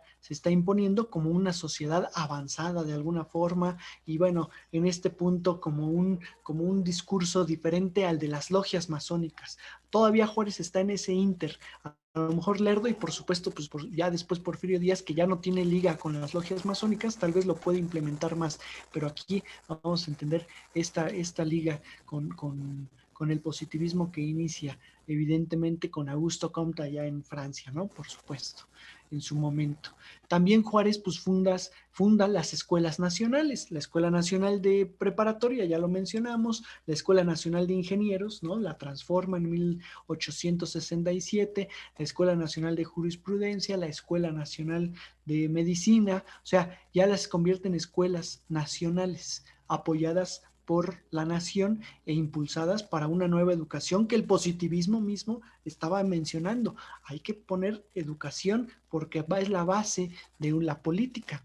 Speaker 1: imponiendo como una sociedad avanzada de alguna forma, y bueno, en este punto como un discurso diferente al de las logias masónicas. Todavía Juárez está en ese inter, a lo mejor Lerdo y por supuesto pues ya después Porfirio Díaz, que ya no tiene liga con las logias masónicas, tal vez lo puede implementar más, pero aquí vamos a entender esta liga con el positivismo que inicia evidentemente con Augusto Comte allá en Francia, ¿no? Por supuesto, en su momento. También Juárez pues funda las escuelas nacionales, la Escuela Nacional de Preparatoria, ya lo mencionamos, la Escuela Nacional de Ingenieros, ¿no? La transforma en 1867, la Escuela Nacional de Jurisprudencia, la Escuela Nacional de Medicina, o sea, ya las convierte en escuelas nacionales apoyadas por la nación e impulsadas para una nueva educación que el positivismo mismo estaba mencionando. Hay que poner educación porque es la base de la política,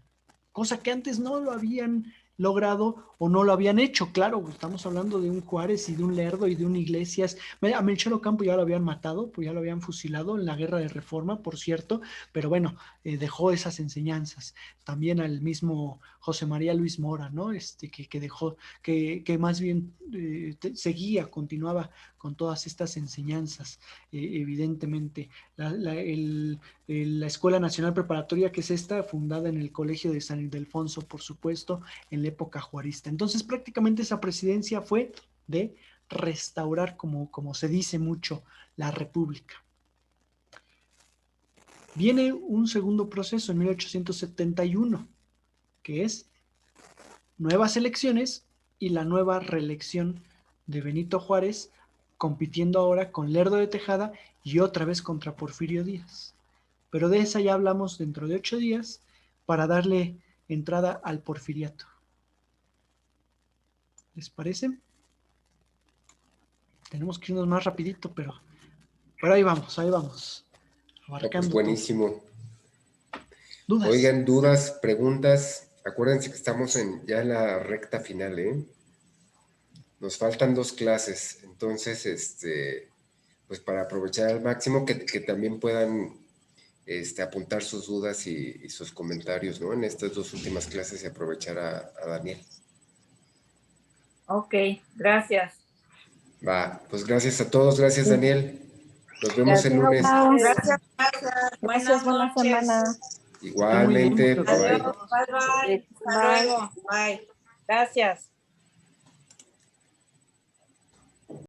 Speaker 1: cosa que antes no lo habían logrado o no lo habían hecho. Claro, estamos hablando de un Juárez y de un Lerdo y de un Iglesias. A Melchor Ocampo ya lo habían matado, pues ya lo habían fusilado en la guerra de Reforma, por cierto, pero bueno, dejó esas enseñanzas. También al mismo José María Luis Mora, ¿no? Que dejó, que más bien seguía, continuaba con todas estas enseñanzas, evidentemente. La Escuela Nacional Preparatoria, que es esta, fundada en el Colegio de San Ildefonso, por supuesto, en la época juarista. Entonces, prácticamente esa presidencia fue de restaurar, como se dice mucho, la República. Viene un segundo proceso en 1871, que es nuevas elecciones y la nueva reelección de Benito Juárez, compitiendo ahora con Lerdo de Tejada y otra vez contra Porfirio Díaz. Pero de esa ya hablamos dentro de 8 días para darle entrada al porfiriato. ¿Les parece? Tenemos que irnos más rapidito, pero ahí vamos,
Speaker 2: No, pues
Speaker 1: abarcando
Speaker 2: buenísimo.
Speaker 1: todo. ¿Dudas?
Speaker 2: Oigan, dudas, preguntas. Acuérdense que estamos ya en la recta final, ¿eh? Nos faltan 2 clases, entonces, pues para aprovechar al máximo que también puedan apuntar sus dudas y sus comentarios, ¿no? En estas 2 últimas clases y aprovechar a Daniel.
Speaker 3: Ok, gracias.
Speaker 2: Va, pues gracias a todos, gracias Daniel. Nos vemos el lunes.
Speaker 3: Gracias.
Speaker 4: Gracias, buena semana.
Speaker 2: Igualmente, bye.
Speaker 3: Adiós, bye, bye. Hasta luego. Bye. Gracias.